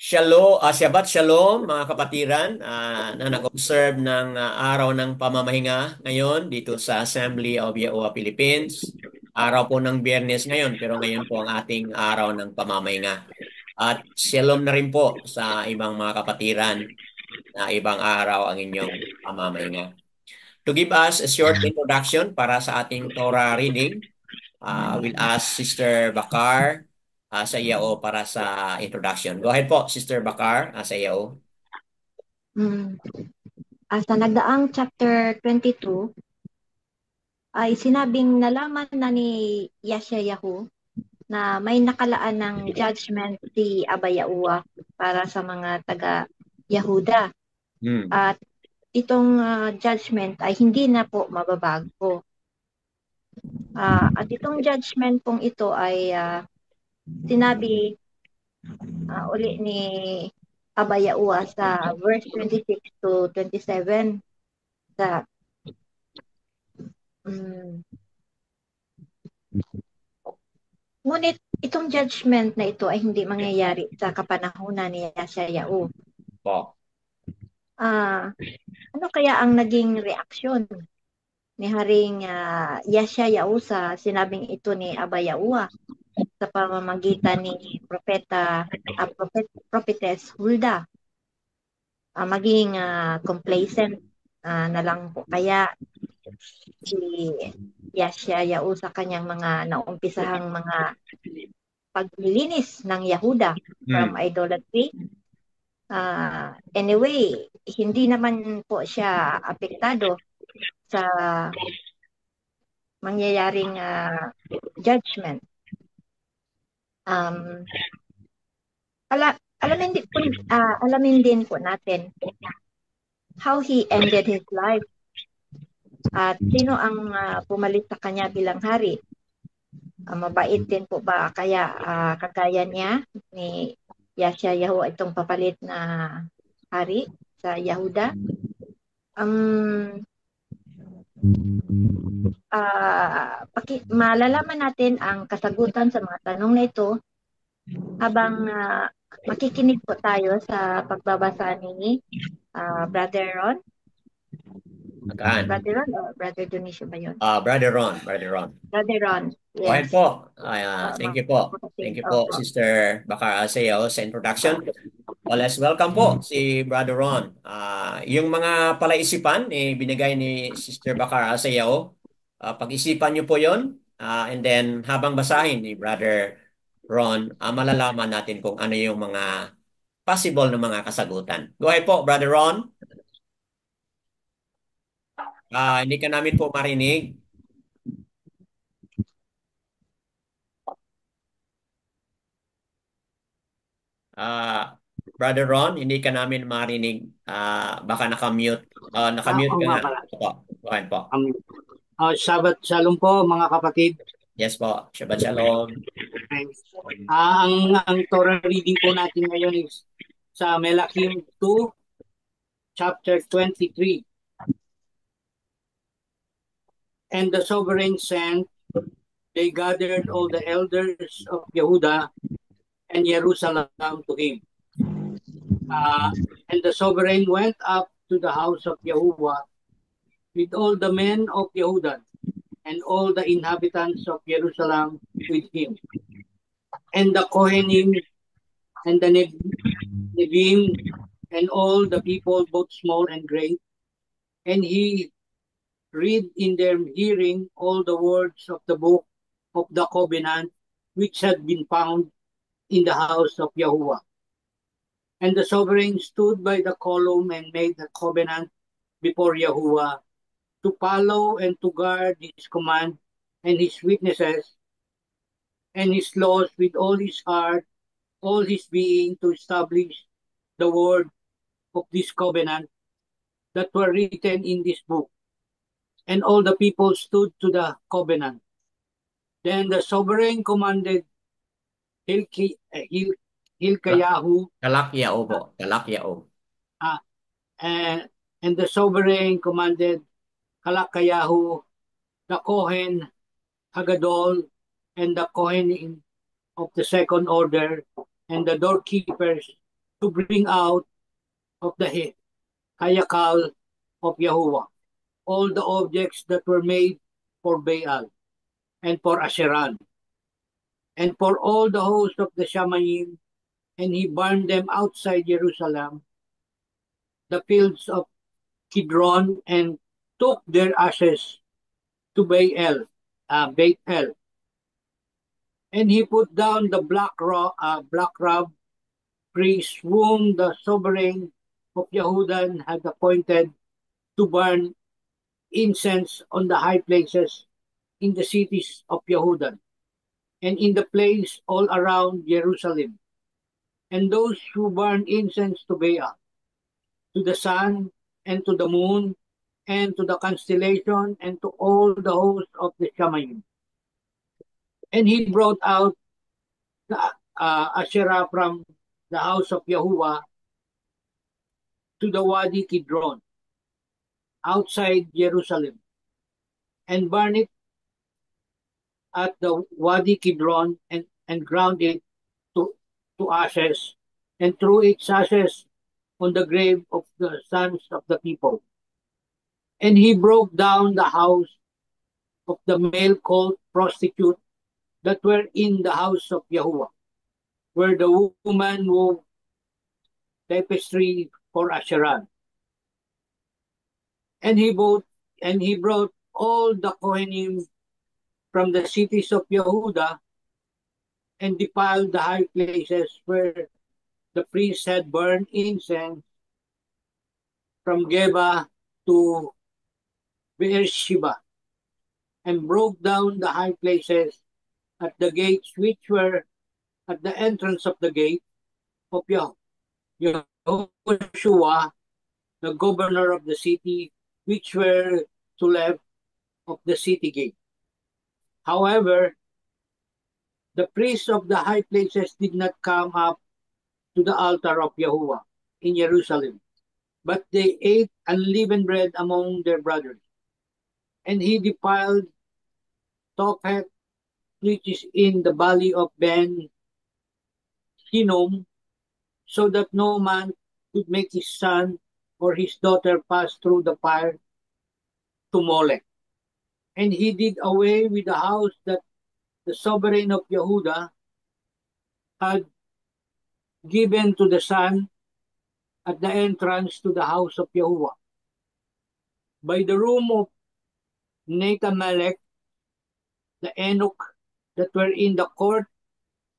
Shabbat Shalom mga kapatiran na nag-observe ng araw ng pamamahinga ngayon dito sa Assembly of Yahuwah Philippines. Araw po ng Biyernes ngayon pero ngayon po ang ating araw ng pamamahinga. At shalom na rin po sa ibang mga kapatiran na ibang araw ang inyong pamamahinga. To give us a short introduction para sa ating Torah reading, we'll ask Sister Bakar sa IAO para sa introduction. Go ahead po, Sister Bakar sa IAO. Sa nagdaang chapter 22 ay sinabing nalaman na ni Yeshayahu na may nakalaan ng judgment si Abba Yahuwah para sa mga taga-Yahuda. At itong judgment ay hindi na po mababago. At itong judgment pong ito ay sinabi uli ni Abba Yahuwah sa verse 26 to 27 sa ngunit itong judgment na ito ay hindi mangyayari sa kapanahunan ni Yeshayahu. Ano kaya ang naging reaksyon ni Haring Yeshayahu sa sinabing ito ni Abba Yahuwah sa pamamagitan ni Prophetess Hulda? Maging complacent na lang po kaya si Yeshayahu sa kanyang mga naumpisahang mga paglilinis ng Yahuda from idolatry. Anyway, hindi naman po siya apektado sa mangyayaring judgment. Alamin din po natin how he ended his life at sino ang pumalit sa kanya bilang hari. Mabait din po ba kaya kagaya niya ni Yeshayahu itong papalit na hari sa Yahuda? Malalaman natin ang kasagutan sa mga tanong na ito habang makikinig po tayo sa pagbabasa ni Brother Ron. Brother Ron o Brother Dionisio ba yun? Brother Ron. Brother Ron. Yes. Go ahead po. Thank you po. Thank you po, Sister Bakar Aseo sa introduction. Well, let's welcome po si Brother Ron. Yung mga palaisipan binigay ni Sister Bakar Aseo. Pag-isipan niyo po yon. And then habang basahin ni Brother Ron, malalaman natin kung ano yung mga possible na mga kasagutan. Go ahead po, Brother Ron. Hindi ka namin po marinig. Brother Ron, hindi ka namin marinig. Baka nakamute. Nakamute ka na. Go ahead po. Shabbat Shalom po mga kapatid. Yes po. Shabbat Shalom. Ang Torah reading po natin ngayon is sa Melachim 2, chapter 23. And the sovereign sent, they gathered all the elders of Yehuda and Jerusalem to him. And the sovereign went up to the house of Yahuwah with all the men of Yehuda and all the inhabitants of Jerusalem with him. And the Kohenim and the Nevi'im and all the people, both small and great. And he read in their hearing all the words of the book of the covenant which had been found in the house of Yahuwah. And the sovereign stood by the column and made the covenant before Yahuwah to follow and to guard his command and his witnesses and his laws with all his heart, all his being, to establish the word of this covenant that were written in this book. And all the people stood to the covenant. Then the sovereign commanded Hilkiyahu. Kalakyahu po. Kalakyahu. And the sovereign commanded Kalakayahu, the Kohen Hagadol, and the Kohen of the second order, and the doorkeepers, to bring out of the Hayakal of Yahuwah all the objects that were made for Baal and for Asheran and for all the host of the Shamayim, and he burned them outside Jerusalem, the fields of Kidron, and took their ashes to Beit El. And he put down the black rab priest whom the sovereign of Yehudan had appointed to burn incense on the high places in the cities of Yehudan and in the place all around Jerusalem. And those who burn incense to Baal, to the sun, and to the moon, and to the constellation, and to all the hosts of the Shamayim. And he brought out the Asherah from the house of Yahuwah to the Wadi Kidron, outside Jerusalem, and burned it at the Wadi Kidron, and ground it to ashes, and threw its ashes on the grave of the sons of the people. And he broke down the house of the male called prostitute that were in the house of Yahuwah, where the woman wove tapestry for Asherah. And he brought all the Kohanim from the cities of Yehuda and defiled the high places where the priests had burned incense, from Geba to Beersheba, and broke down the high places at the gates which were at the entrance of the gate of Yehoshua, the governor of the city, which were to left of the city gate. However, the priests of the high places did not come up to the altar of Yahuwah in Jerusalem, but they ate unleavened bread among their brothers. And he defiled Tophet, which is in the valley of Ben Hinnom, so that no man could make his son or his daughter pass through the fire to Molech. And he did away with the house that the sovereign of Yehuda had given to the sun at the entrance to the house of Yahuwah, by the room of Nathamelech, the Enoch that were in the court,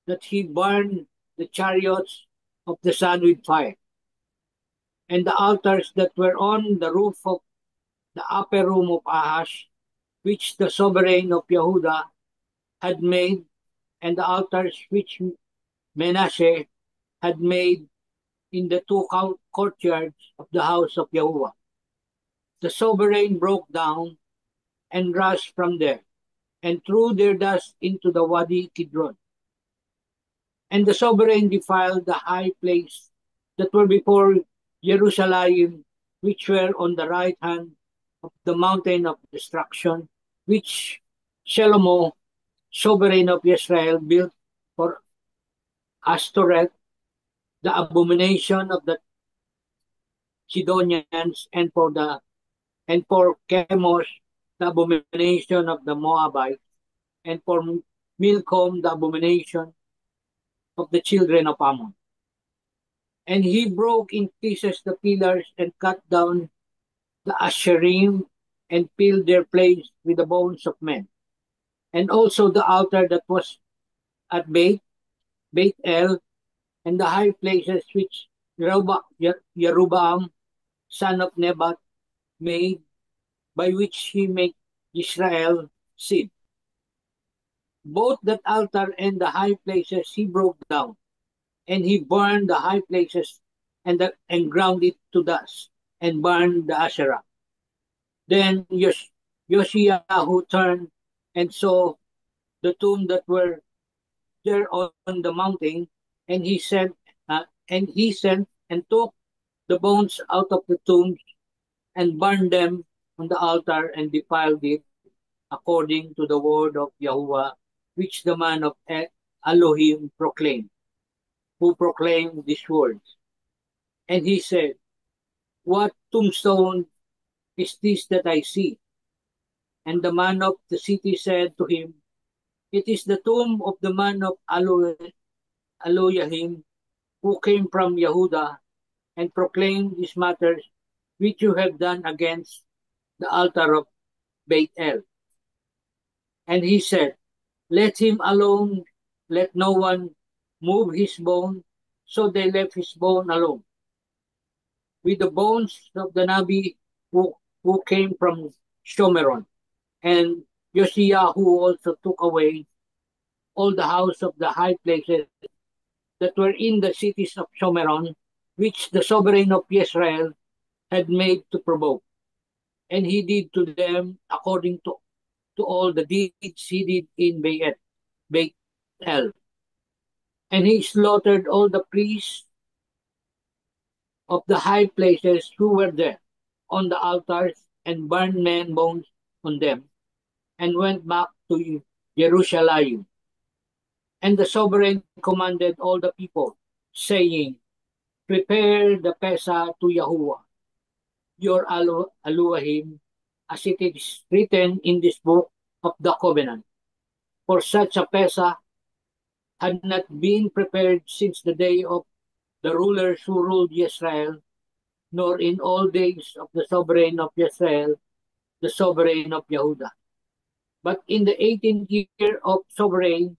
that he burned the chariots of the sun with fire, and the altars that were on the roof of the upper room of Ahash, which the sovereign of Yehuda had made, and the altars which Menashe had made in the two courtyards of the house of Yahuwah. The sovereign broke down and rushed from there, and threw their dust into the Wadi Kidron. And the sovereign defiled the high place that were before Jerusalem, which were on the right hand of the mountain of destruction, which Shlomo, sovereign of Israel, built for Ashtoreth, the abomination of the Sidonians, and for Chemosh, the abomination of the Moabites, and for Milcom, the abomination of the children of Ammon. And he broke in pieces the pillars and cut down the Asherim and filled their place with the bones of men. And also the altar that was at Beit El, and the high places which Jeroboam, son of Nebat, made, by which he made Israel sin. Both that altar and the high places he broke down, and he burned the high places and ground it to dust, and burned the Asherah. Then Yoshiyahu turned and saw the tomb that were there on the mountain, and he sent and took the bones out of the tombs and burned them on the altar and defiled it according to the word of Yahuwah, which the man of Elohim proclaimed, who proclaimed these words. And he said, "What tombstone is this that I see?" And the man of the city said to him, "It is the tomb of the man of Aloyahim, who came from Yehuda and proclaimed these matters which you have done against the altar of Beit El." And he said, "Let him alone, let no one move his bone." So they left his bone alone, with the bones of the Nabi who came from Shomeron. And Josiah also took away all the house of the high places that were in the cities of Shomeron, which the sovereign of Israel had made to provoke. And he did to them according to all the deeds he did in Beit El. And he slaughtered all the priests of the high places who were there on the altars and burned men bones on them and went back to Jerusalem. And the sovereign commanded all the people, saying, "Prepare the Pesa to Yahuwah, your Elohim, as it is written in this book of the covenant. For such a Pesa had not been prepared since the day of the rulers who ruled Israel, nor in all days of the sovereign of Israel, the sovereign of Yehuda. But in the 18th year of sovereign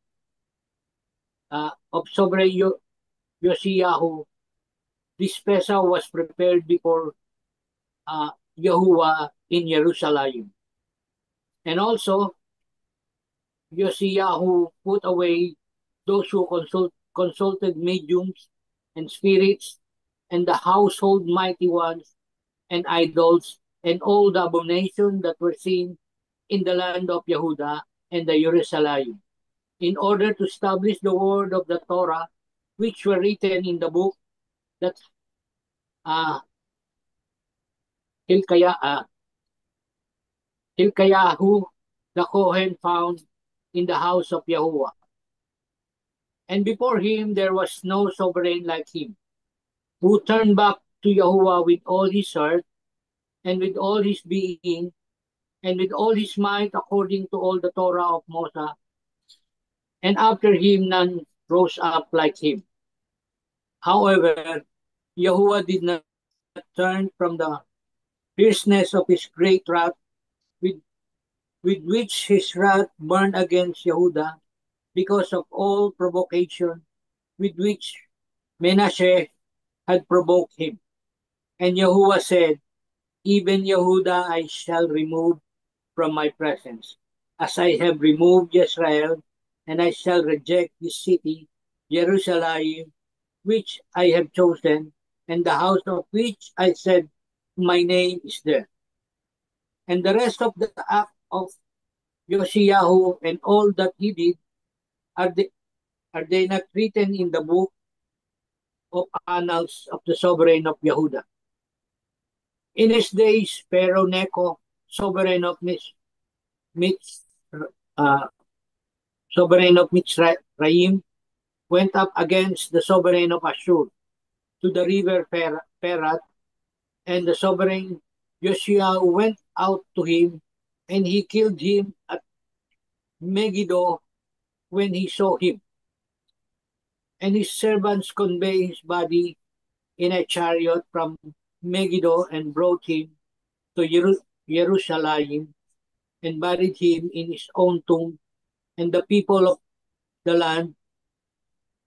Yoshiyahu, this Pesa was prepared before Yahuwah in Jerusalem. And also, Yoshiyahu put away those who consulted mediums and spirits and the household mighty ones and idols and all the abominations that were seen in the land of Yehuda and the Jerusalem, in order to establish the word of the Torah, which were written in the book that Hilkiyahu the Kohen found in the house of Yahuwah. And before him there was no sovereign like him, who turned back to Yahuwah with all his heart and with all his being and with all his might, according to all the Torah of Moses. And after him none rose up like him. However, Yahuwah did not turn from the fierceness of his great wrath, with which his wrath burned against Yehuda, because of all provocation with which Menashe had provoked him. And Yahuwah said, "Even Yehuda I shall remove from my presence, as I have removed Israel, and I shall reject this city, Jerusalem, which I have chosen, and the house of which I said, my name is there." And the rest of the act of Yoshiyahu and all that he did, are they not written in the book of annals of the sovereign of Yehuda? In his days, Pharaoh Necho, sovereign of uh, Mitzrayim, went up against the sovereign of Ashur to the river Perat, and the sovereign Joshua went out to him, and he killed him at Megiddo when he saw him. And his servants conveyed his body in a chariot from Megiddo and brought him to Jerusalem and buried him in his own tomb. And the people of the land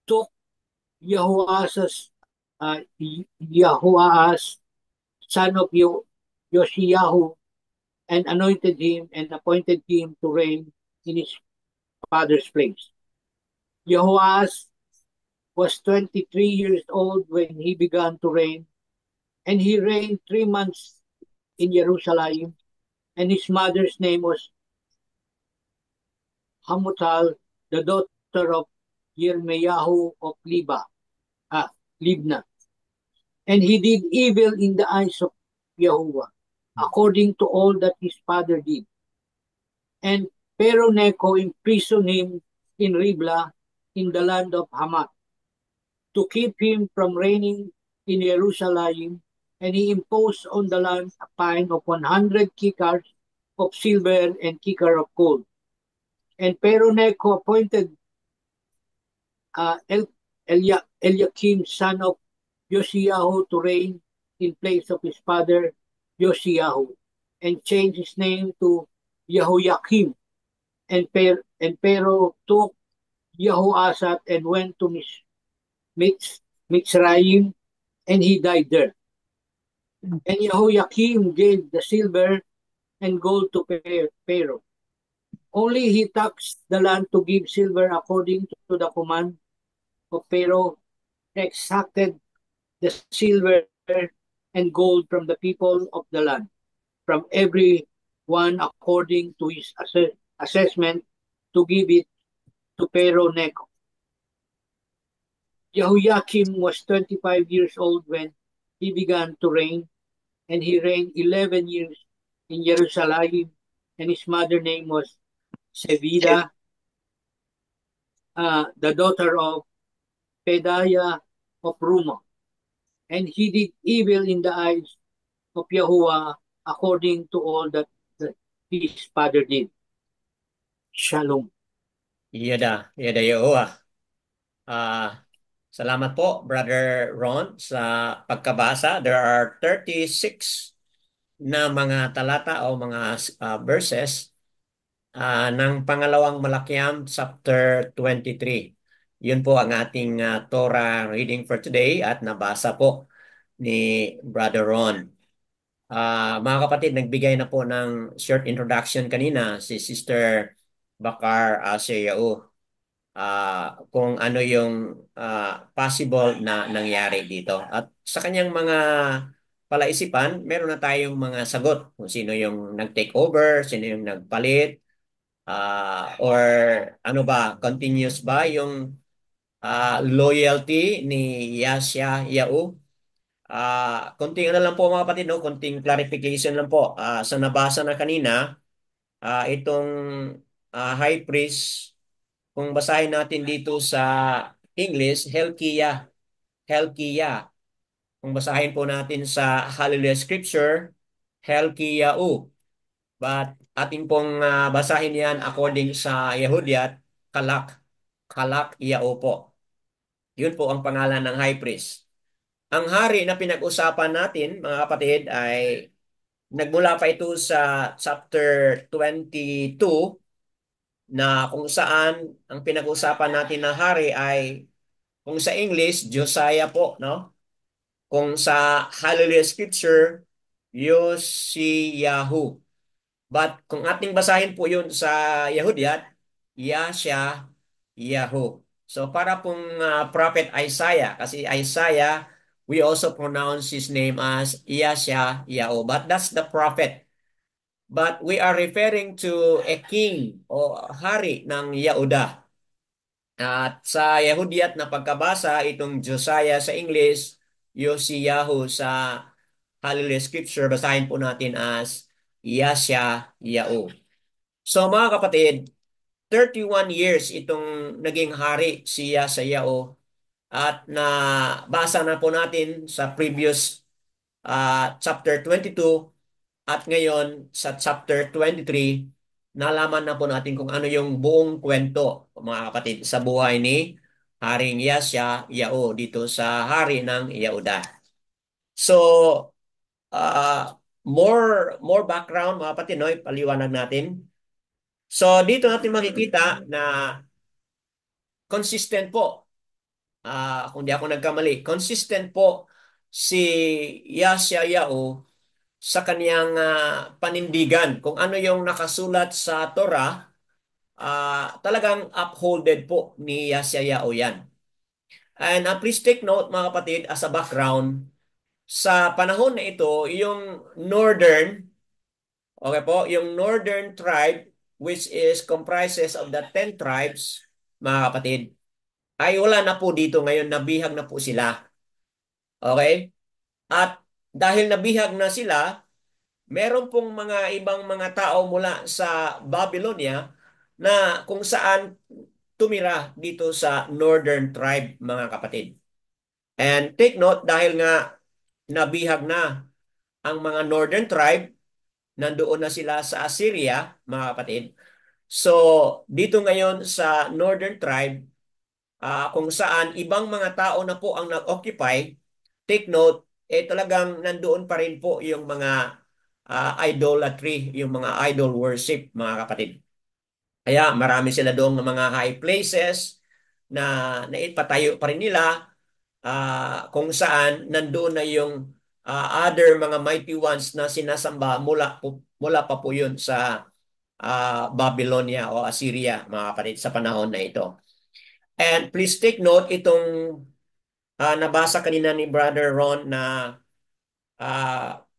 took Jehoahaz, son of Yoshiyahu, and anointed him and appointed him to reign in his father's place. Jehoahaz was 23 years old when he began to reign, and he reigned 3 months in Jerusalem, and his mother's name was Hamutal, the daughter of Yirmeyahu of Libnah. And he did evil in the eyes of Yahuwah, according to all that his father did. And Pharaoh Necho imprisoned him in Riblah in the land of Hamath, to keep him from reigning in Jerusalem, and he imposed on the land a fine of 100 kikars of silver and kikar of gold. And Pharaoh Necho appointed Eliakim, son of Josiah, to reign in place of his father Josiah, and changed his name to Jehoiakim. And Pharaoh took Jehoashaphat and went to Mitzrayim, and he died there. And Jehoiakim gave the silver and gold to Pharaoh. Only he taxed the land to give silver according to the command of Pharaoh, exacted the silver and gold from the people of the land, from every one according to his assessment, to give it to Pharaoh Necho. Jehoiakim was 25 years old when he began to reign, and he reigned 11 years in Jerusalem, and his mother name was Sevida, the daughter of Pedaiah of Ruma. And he did evil in the eyes of Yahuwah according to all that his father did. Shalom. Yada, yada Yahuwah. Salamat po, Brother Ron, sa pagkabasa. There are 36 na mga talata o mga verses ng pangalawang Malakiam, chapter 23. Yun po ang ating Torah reading for today at nabasa po ni Brother Ron. Mga kapatid, nagbigay na po ng short introduction kanina si Sister Bakar Aseyao kung ano yung possible na nangyari dito. At sa kanyang mga palaisipan, meron na tayong mga sagot kung sino yung nag-take over, sino yung nagpalit, or ano ba, continuous ba yung loyalty ni Yasya Yao. Konting ano lang po mga kapatid, no? Konting clarification lang po. Sa nabasa na kanina, itong high priest, kung basahin natin dito sa English, Helkiah. Helkiah. Kung basahin po natin sa Hallelujah Scripture, Helkiah. But ating pong basahin yan according sa Yehudyat, Kalak. Kalak Yao po. Yun po ang pangalan ng high priest. Ang hari na pinag-usapan natin, mga kapatid, ay nagmula pa ito sa chapter 22 na kung saan ang pinag-usapan natin na hari ay kung sa English, Josiah po, no? Kung sa Hallelujah Scripture, Yoshiyahu. But kung ating basahin po yun sa Yehudyat, Yasha Yahu. So para pong Prophet Isaiah, kasi Isaiah, we also pronounce his name as Yasha Yahu. But that's the prophet. But we are referring to a king o hari ng Yehuda. At sa Yehudyat na pagkabasa, itong Josiah sa English, Yoshiyahu sa Hallelujah Scripture, basahin po natin as Yasha Yahu. So mga kapatid, 31 years itong naging hari siya sa Yao at nabasa na po natin sa previous chapter 22 at ngayon sa chapter 23 nalaman na po natin kung ano yung buong kwento mga kapatid sa buhay ni Haring Yasya Yao dito sa hari ng Yehuda. So more background mga kapatid, no? Paliwanag natin. So dito natin makikita na consistent po. Kung di ako nagkamali, consistent po si Yashayahu sa kaniyang panindigan. Kung ano yung nakasulat sa Torah, talagang upholded po ni Yashayahu yan. And please take note mga kapatid, as a background, sa panahon na ito, yung northern, okay po, yung northern tribe, which is comprises of the 10 tribes, mga kapatid, ay wala na po dito ngayon, nabihag na po sila. Okay? At dahil nabihag na sila, meron pong mga ibang mga tao mula sa Babylonia na kung saan tumira dito sa Northern Tribe, mga kapatid. And take note, dahil nga nabihag na ang mga northern tribe, nandoon na sila sa Assyria, mga kapatid. So, dito ngayon sa northern tribe, kung saan ibang mga tao na po ang nag-occupy, take note, talagang nandoon pa rin po yung mga idolatry, yung mga idol worship, mga kapatid. Kaya marami sila doong mga high places na naipatayo pa rin nila, kung saan nandoon na yung other mga mighty ones na sinasamba mula pa po yun sa Babylonia o Assyria, mga kapatid, sa panahon na ito. And please take note, itong nabasa kanina ni Brother Ron na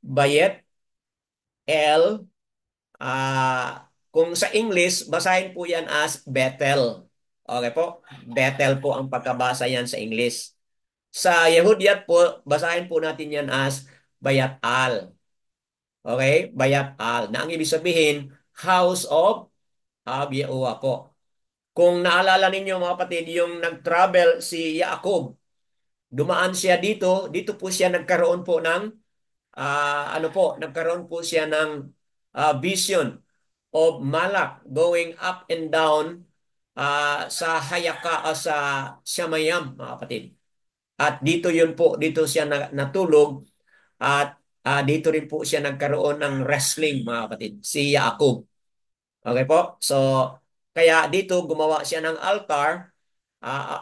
Bayet El, kung sa English, basahin po yan as Bethel. Okay po? Bethel po ang pagkabasa yan sa English. Sa Yehudiyat po, basahin po natin yan as Bayat Al. Okay? Bayat Al. Na ang ibig sabihin, House of Yahuwah po. Kung naalala ninyo mga kapatid, yung nag-travel si Yaakov, dumaan siya dito, dito po siya nagkaroon po ng nagkaroon po siya ng vision of Malak going up and down sa Hayaka sa Shamayam, mga kapatid. At dito yun po, dito siya natulog at dito rin po siya nagkaroon ng wrestling, mga kapatid, si Yaakov. Okay po? So, kaya dito gumawa siya ng altar.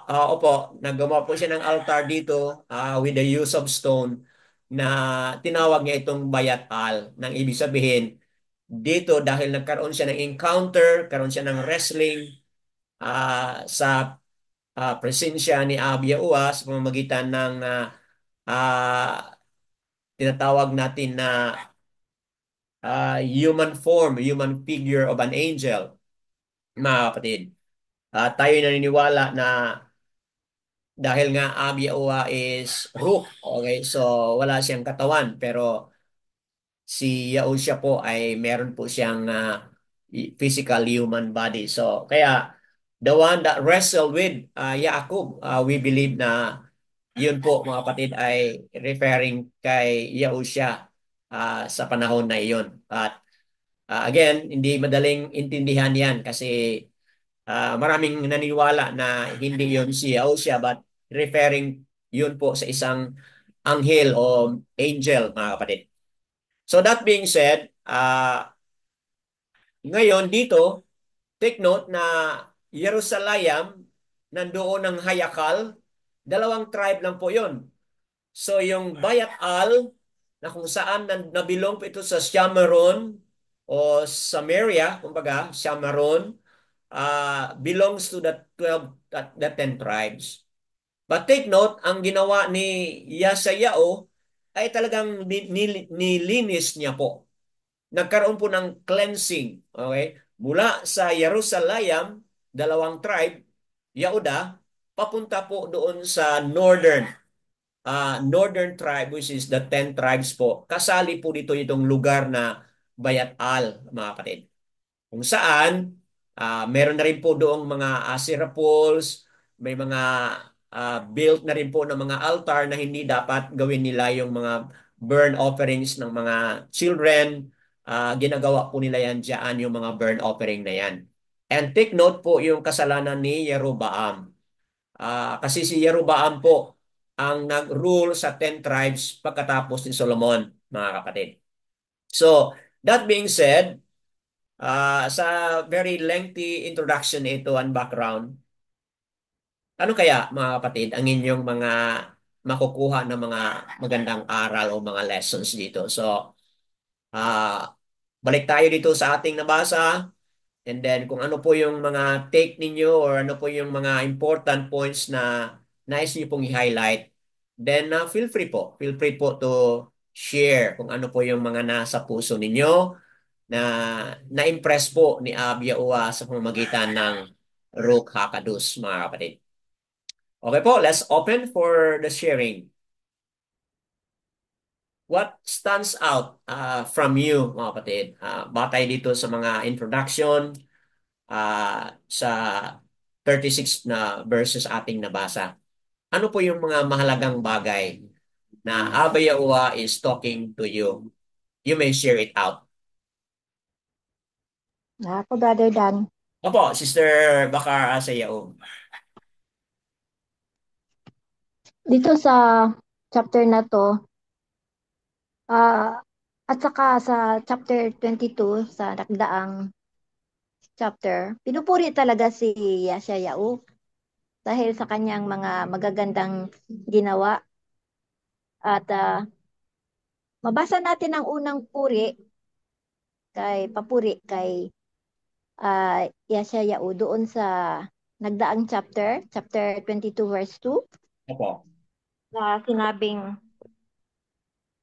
Opo, naggawa po siya ng altar dito with the use of stone na tinawag niya itong Bayat Al. Nang ibig sabihin, dito dahil nagkaroon siya ng encounter, karoon siya ng wrestling sa presensya ni Abia Uwa sa pamamagitan ng tinatawag natin na human form, human figure of an angel, mga kapatid. Tayo naniniwala na dahil nga Abia Uwa is Rook, okay? So, wala siyang katawan, pero si Yausha po ay meron po siyang physical human body. So, kaya the one that wrestled with Yaakov, we believe na yun po mga kapatid ay referring kay Yausha sa panahon na iyon. At again, hindi madaling intindihan yan kasi maraming naniniwala na hindi yun si Yausha but referring yun po sa isang anghel o angel, mga kapatid. So that being said, ngayon dito, take note na Jerusalem, nandoon ng Hayakal, dalawang tribe lang po yun. So yung Bayat Al, na kung saan nabilong po ito sa Shamaron o Samaria, kumbaga, Shamaron, belongs to the 12, the 10 tribes. But take note, ang ginawa ni Yasayao ay talagang nilinis niya po. Nagkaroon po ng cleansing. Okay? Mula sa Jerusalem, dalawang tribe, Yehuda, papunta po doon sa northern tribe, which is the 10 tribes po. Kasali po dito itong lugar na Bayat Al, mga kapatid. Kung saan, meron na rin po doong mga Asherah poles, may mga built na rin po ng mga altar na hindi dapat gawin nila yung mga burn offerings ng mga children. Ginagawa po nila yan dyan, yung mga burn offering na yan. And take note po yung kasalanan ni Jeroboam. Kasi si Jeroboam po ang nag-rule sa 10 tribes pagkatapos ni Solomon, mga kapatid. So, that being said, sa very lengthy introduction ito and background, ano kaya mga kapatid ang inyong mga makukuha ng mga magandang aral o mga lessons dito? So, balik tayo dito sa ating nabasa and then kung ano po yung mga take ninyo or ano po yung mga important points na nais niyo pong i-highlight, then feel free po. Feel free po to share kung ano po yung mga nasa puso ninyo na na-impress po ni Abia Uwa sa pamamagitan ng Rook Hakadus, mga kapatid. Okay po, let's open for the sharing. What stands out from you, mga kapatid? Batay dito sa mga introduction sa 36 na verses ating nabasa. Ano po yung mga mahalagang bagay na Abba Yahuwah is talking to you? You may share it out. Ako, Brother Dan. Opo, Sister Bakar Asayao. Dito sa chapter na to, at saka sa chapter 22, sa nakdaang chapter, pinupuri talaga si Yashayahu dahil sa kanyang mga magagandang ginawa. At mabasa natin ang unang papuri kay Yashayahu doon sa nagdaang chapter 22 verse 2, Opo. na sinabing,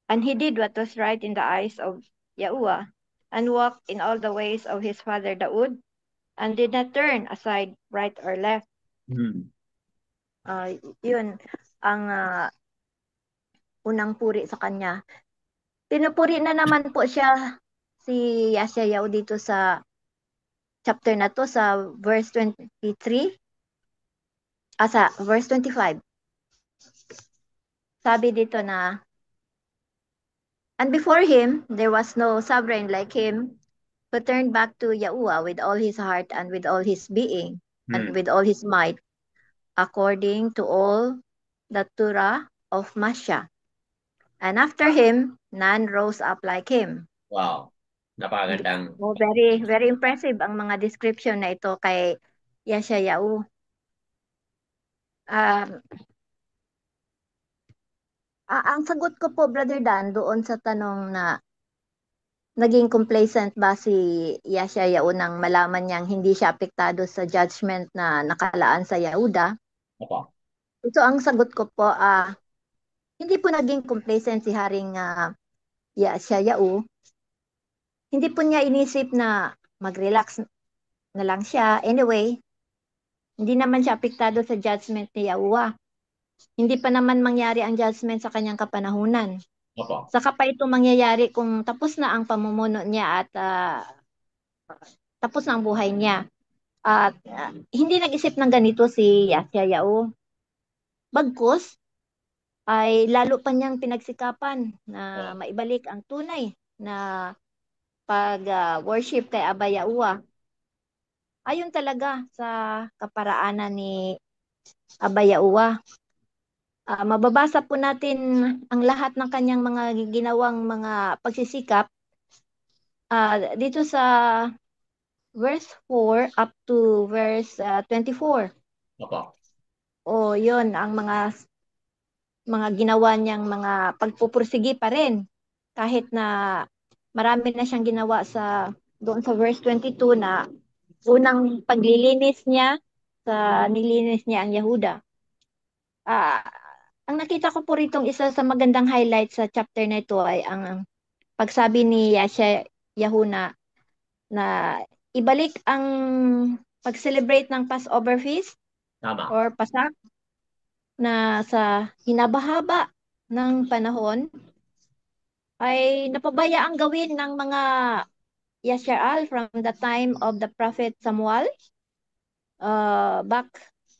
"And he did what was right in the eyes of Yahuwah, and walked in all the ways of his father Daud, and did not turn aside right or left." Hmm. Yun ang unang puri sa kanya. Pinupuri na naman po siya si Yashayahu dito sa chapter na to sa verse 23, sa verse 25. Sabi dito na, "And before him there was no sovereign like him, who turned back to Yahuwah with all his heart and with all his being and Hmm. with all his might, according to all the Torah of Masha. And after him, none rose up like him." Wow. Napakagandang. Oh, very, very impressive ang mga description na ito kay Yashayahu. Um, ang sagot ko po, Brother Dan, doon sa tanong na naging complacent ba si Yashayahu nang malaman niyang hindi siya apektado sa judgment na nakalaan sa Yahuda. Opo. Ito ang sagot ko po, hindi po naging complacent si Haring Yashayahu. Hindi po niya inisip na mag-relax na lang siya. Anyway, hindi naman siya apektado sa judgment ni Yahuwah. Hindi pa naman mangyari ang judgment sa kanyang kapanahunan. Opo. Saka pa ito mangyayari kung tapos na ang pamumuno niya at tapos na ang buhay niya. At hindi nag-isip ng ganito si Yashayahu. Bagkus ay lalo pa niyang pinagsikapan na Wow. maibalik ang tunay na pag-worship kay Abba Yahuwah. Ayon talaga sa kaparaanan ni Abba Yahuwah. Mababasa po natin ang lahat ng kanyang mga ginawang mga pagsisikap dito sa verse 4 up to verse 24. Opo. O yun, ang mga ginawa niyang mga pagpupursigi pa rin. Kahit na marami na siyang ginawa doon sa verse 22 na unang paglilinis niya nilinis niya ang Yahuda. Ah, ang nakita ko po ritong isa sa magandang highlight sa chapter na ito ay ang pagsabi ni Yashayahu na ibalik ang pag-celebrate ng Passover feast Tama. or Pasak na sa hinabahaba ng panahon ay napabayaan gawin ng mga Yasha'al from the time of the prophet Samuel, back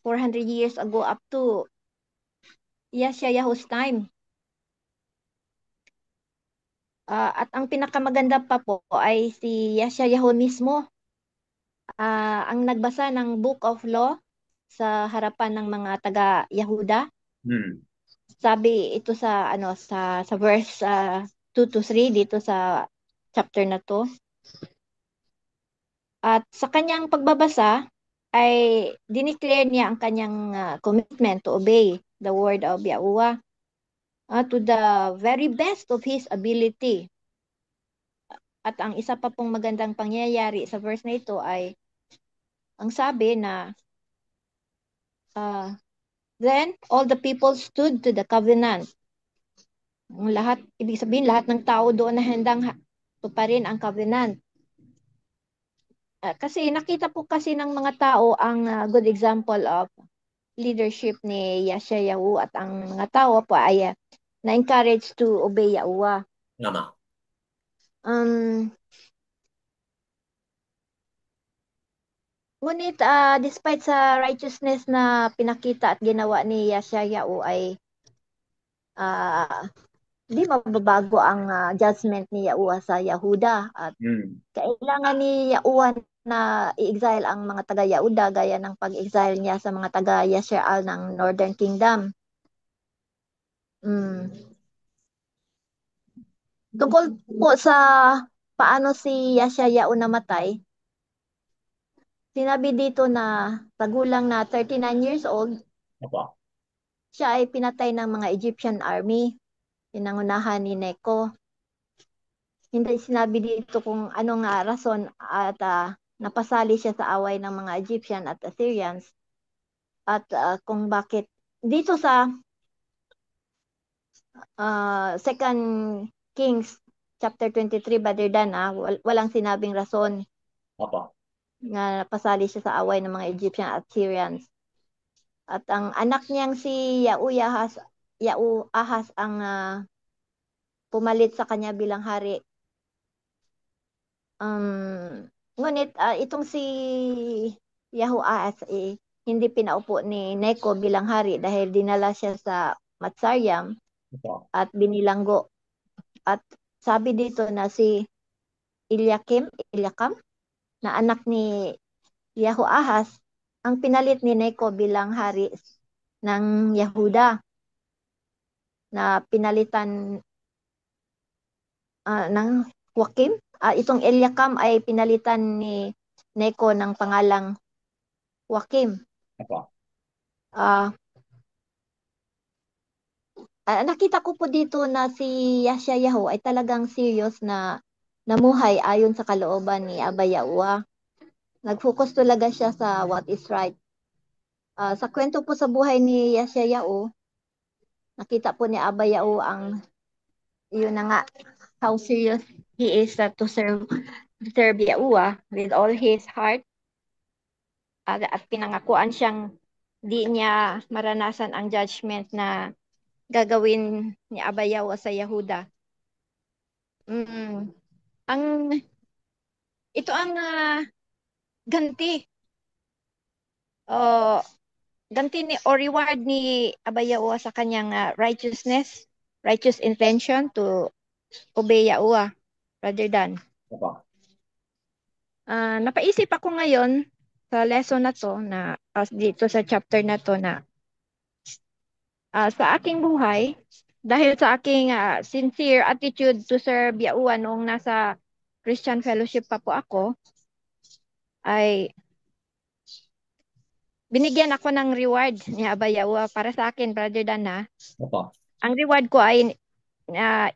400 years ago up to Yashayahu's time. At ang pinakamaganda pa po ay si Yashayahu mismo, ang nagbasa ng Book of Law sa harapan ng mga taga-Yahuda. Hmm. Sabi ito sa verse 2 to 3 dito sa chapter na to. At sa kanyang pagbabasa ay dineclare niya ang kanyang commitment to obey the word of Yahuwah to the very best of his ability. At ang isa pa pong magandang pangyayari sa verse na ito ay ang sabi na then all the people stood to the covenant. Ibig sabihin lahat ng tao doon na handang tuparin ang covenant. Kasi nakita po kasi ng mga tao ang good example of leadership ni Yashayahu at ang mga tao po ay na-encourage to obey Yahuwah. Tama. Um, Ngunit despite sa righteousness na pinakita at ginawa ni Yeshayahu ay ah, di mababago ang judgment ni Yahuwah sa Yahuda at Hmm. kailangan ni Yahuwah na i-exile ang mga taga-Yahuda gaya ng pag-exile niya sa mga taga-Yashrael ng Northern Kingdom. Mm. Tungkol po sa paano si Yeshayahu namatay, sinabi dito na tagulang na 39 years old, Opo. siya ay pinatay ng mga Egyptian army, pinangunahan ni Necho. Hindi sinabi dito kung anong rason at napasali siya sa away ng mga Egyptian at Assyrians at kung bakit dito sa Second Kings chapter 23 Brother Dan, walang sinabing rason Opo. na napasali siya sa away ng mga Egyptian at Syrians. At ang anak niyang si Yahuahas ang pumalit sa kanya bilang hari. Ngunit itong si Yahuahas hindi pinaupo ni Necho bilang hari dahil dinala siya sa Matsaryam Opo. at binilanggo. At sabi dito na si Eliakam na anak ni Yahoahas ang pinalit ni Necho bilang hari ng Yahuda na pinalitan ng Joachim. Itong Eliakam ay pinalitan ni Necho ng pangalang Joachim. Opo. Nakita ko po dito na si Yeshayahu ay talagang serious na namuhay ayon sa kalooban ni Abba Yahuwah. Nag-focus talaga siya sa what is right. Sa kwento po sa buhay ni Yeshayahu, nakita po ni Abba Yahuwah ang yun na nga how serious he is to serve Yahuwah with all his heart at pinangakuan siyang di niya maranasan ang judgment na gagawin ni Abba Yahuwah sa Yahuda. Mm. Ang ito ang ganti o ganti ni o reward ni Abba Yahuwah sa kanyang righteous intention to obey Yahuwah rather than. Opo. Napaisip ako ngayon sa lesson na to na dito sa chapter na to na sa aking buhay dahil sa aking sincere attitude to serve Yahuwah noong nasa Christian fellowship pa po ako ay binigyan ako ng reward ni Abba Yahuwah para sa akin, Brother Dan, ha. Opo. Ang reward ko ay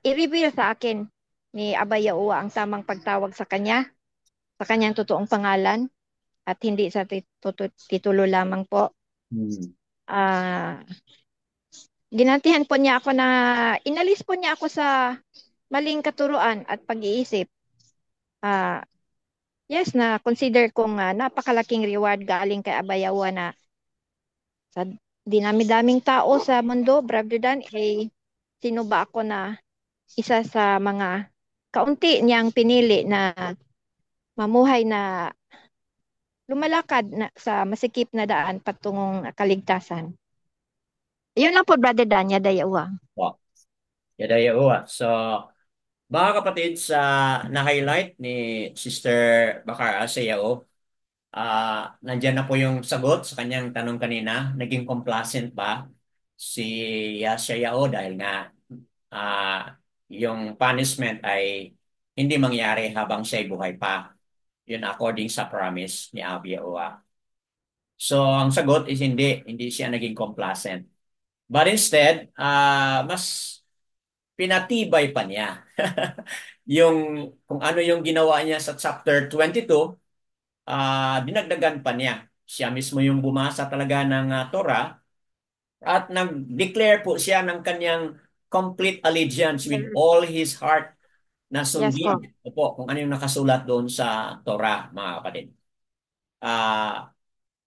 i-reveal sa akin ni Abba Yahuwah ang tamang pagtawag sa kanyang totoong pangalan, at hindi sa titulo lamang po. Hmm. Ginantihan po niya ako na, inalis po niya ako sa maling katuruan at pag-iisip. Yes, na consider kong napakalaking reward galing kay Abba Yahuwah na sa dinami-daming tao sa mundo, Brother Dan, sino ba ako na isa sa mga kaunti niyang pinili na mamuhay na lumalakad na sa masikip na daan patungong kaligtasan. Yun lang po, Brother Dan, Yada Yahuwah. Opo. Yada Yahuwah. So, mga kapatid, sa na-highlight ni Sister Bakar Asayao, nandyan na po yung sagot sa kanyang tanong kanina. Naging complacent ba si Yasayao dahil nga yung punishment ay hindi mangyari habang siya'y buhay pa. Yun according sa promise ni Abi Yahuwah. So, ang sagot is hindi siya naging complacent. But instead, mas pinatibay pa niya yung kung ano yung ginawa niya sa chapter 22, dinagdagan pa niya. Siya mismo yung bumasa talaga ng Torah at nag-declare po siya ng kanyang complete allegiance with all his heart na Yes po. sundin po kung ano yung nakasulat doon sa Torah, mga kapatid.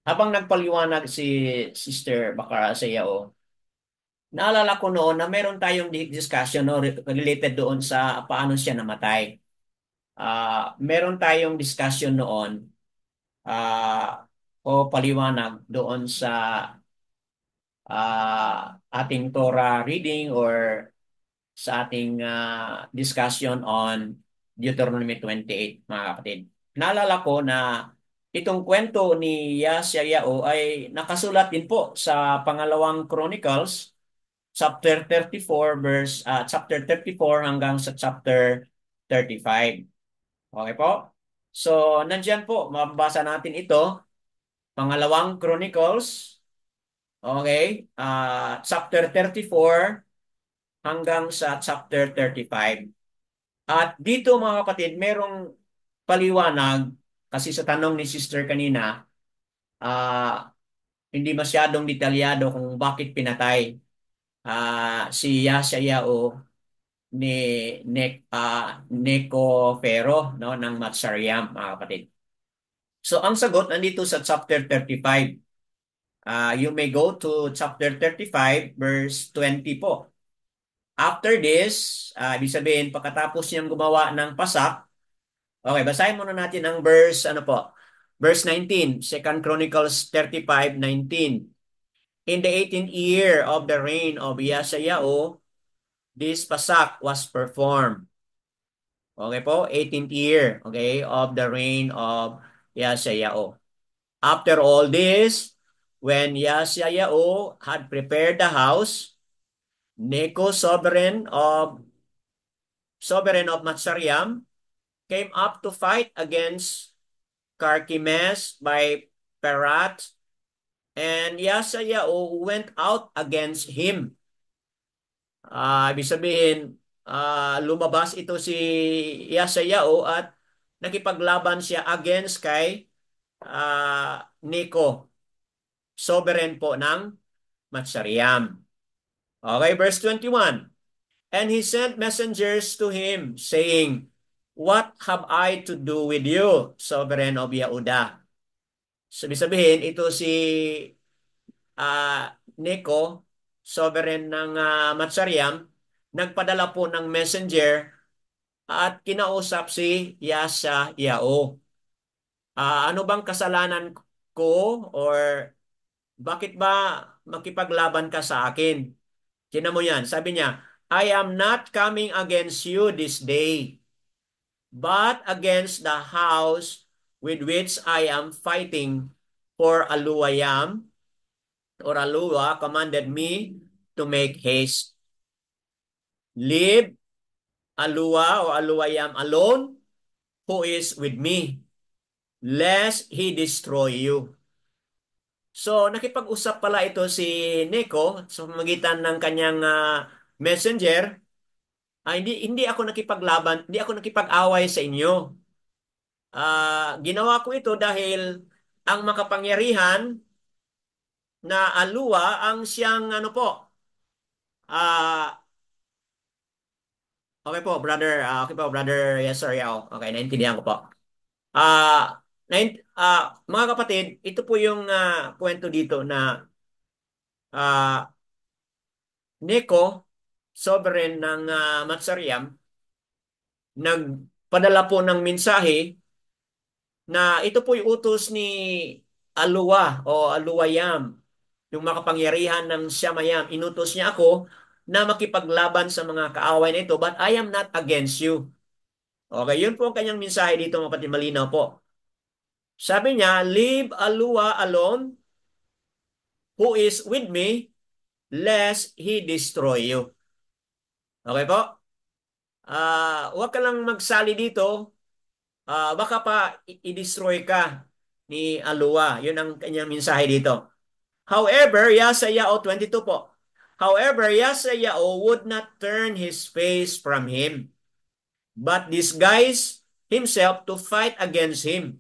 Habang nagpaliwanag si Sister Bakara Sayao, naalala ko noon na meron tayong discussion no, related doon sa paano siya namatay. Meron tayong discussion noon o paliwanag doon sa ating Torah reading or sa ating discussion on Deuteronomy 28, mga kapatid. Naalala ko na itong kwento ni Yashayahu ay nakasulat din po sa pangalawang Chronicles, chapter 34 hanggang sa chapter 35. Okay po? So, nandiyan po, mababasa natin ito, pangalawang Chronicles, okay, chapter 34 hanggang sa chapter 35. At dito mga kapatid, merong paliwanag kasi sa tanong ni sister kanina, ah, hindi masyadong detalyado kung bakit pinatay si Yashayahu ni Neko Fero, no, ng Matsariam, mga kapatid. So ang sagot nandito sa chapter 35. You may go to chapter 35 verse 20 po. After this, ibig sabihin, pagkatapos niyang gumawa ng pasak, okay, basahin muna natin ang verse, ano po, verse 19, 2 Chronicles 35:19. In the 18th year of the reign of Yashayahu, this pasak was performed. Okay po, 18th year, okay, of the reign of Yashayahu. After all this, when Yashayahu had prepared the house, Necho, sovereign of Matsariam, came up to fight against Carchemish by Perat, and Yashayahu went out against him. Ibig sabihin, lumabas ito si Yashayahu at nakipaglaban siya against kay Necho, sovereign po ng Matsariam. Okay, verse 21. And he sent messengers to him, saying, What have I to do with you, sovereign of Yehuda? Sabihin, ito si Necho, sovereign ng Matsariam, nagpadala po ng messenger at kinausap si Yashayahu. Ano bang kasalanan ko or bakit ba makipaglaban ka sa akin? Tingnan mo yan. Sabi niya, I am not coming against you this day, but against the house with which I am fighting, for Aluwayam or Aluwa commanded me to make haste. Leave Aluwa or Aluwayam alone, who is with me, lest he destroy you. So, nakipag-usap pala ito si Nico sa pamamagitan ng kanyang messenger. Hindi ako nakipaglaban, hindi ako nakipag-away sa inyo. Ginawa ko ito dahil ang makapangyarihan na Aluwa ang siyang ano po. Okay po, brother. Okay po, brother. Yes, sir. Yeah, okay, naintindihan ko po. Mga kapatid, ito po yung kwento dito na Neko, sovereign ng Matsariam, nagpadala po ng mensahe na ito po yung utos ni Aluwa o Aluwayam, yung makapangyarihan ng Shamayam. Inutos niya ako na makipaglaban sa mga kaaway na ito, but I am not against you. Okay, yun po ang kanyang mensahe dito, mga kapatid, malinaw po. Sabi niya, leave Aluwa alone, who is with me, lest he destroy you. Okay po? Huwag ka lang magsali dito. Baka pa i-destroy ka ni Aluwa. Yun ang kanyang mensahe dito. However, Yashayahu 22 po. However, Yashayahu would not turn his face from him, but disguised himself to fight against him,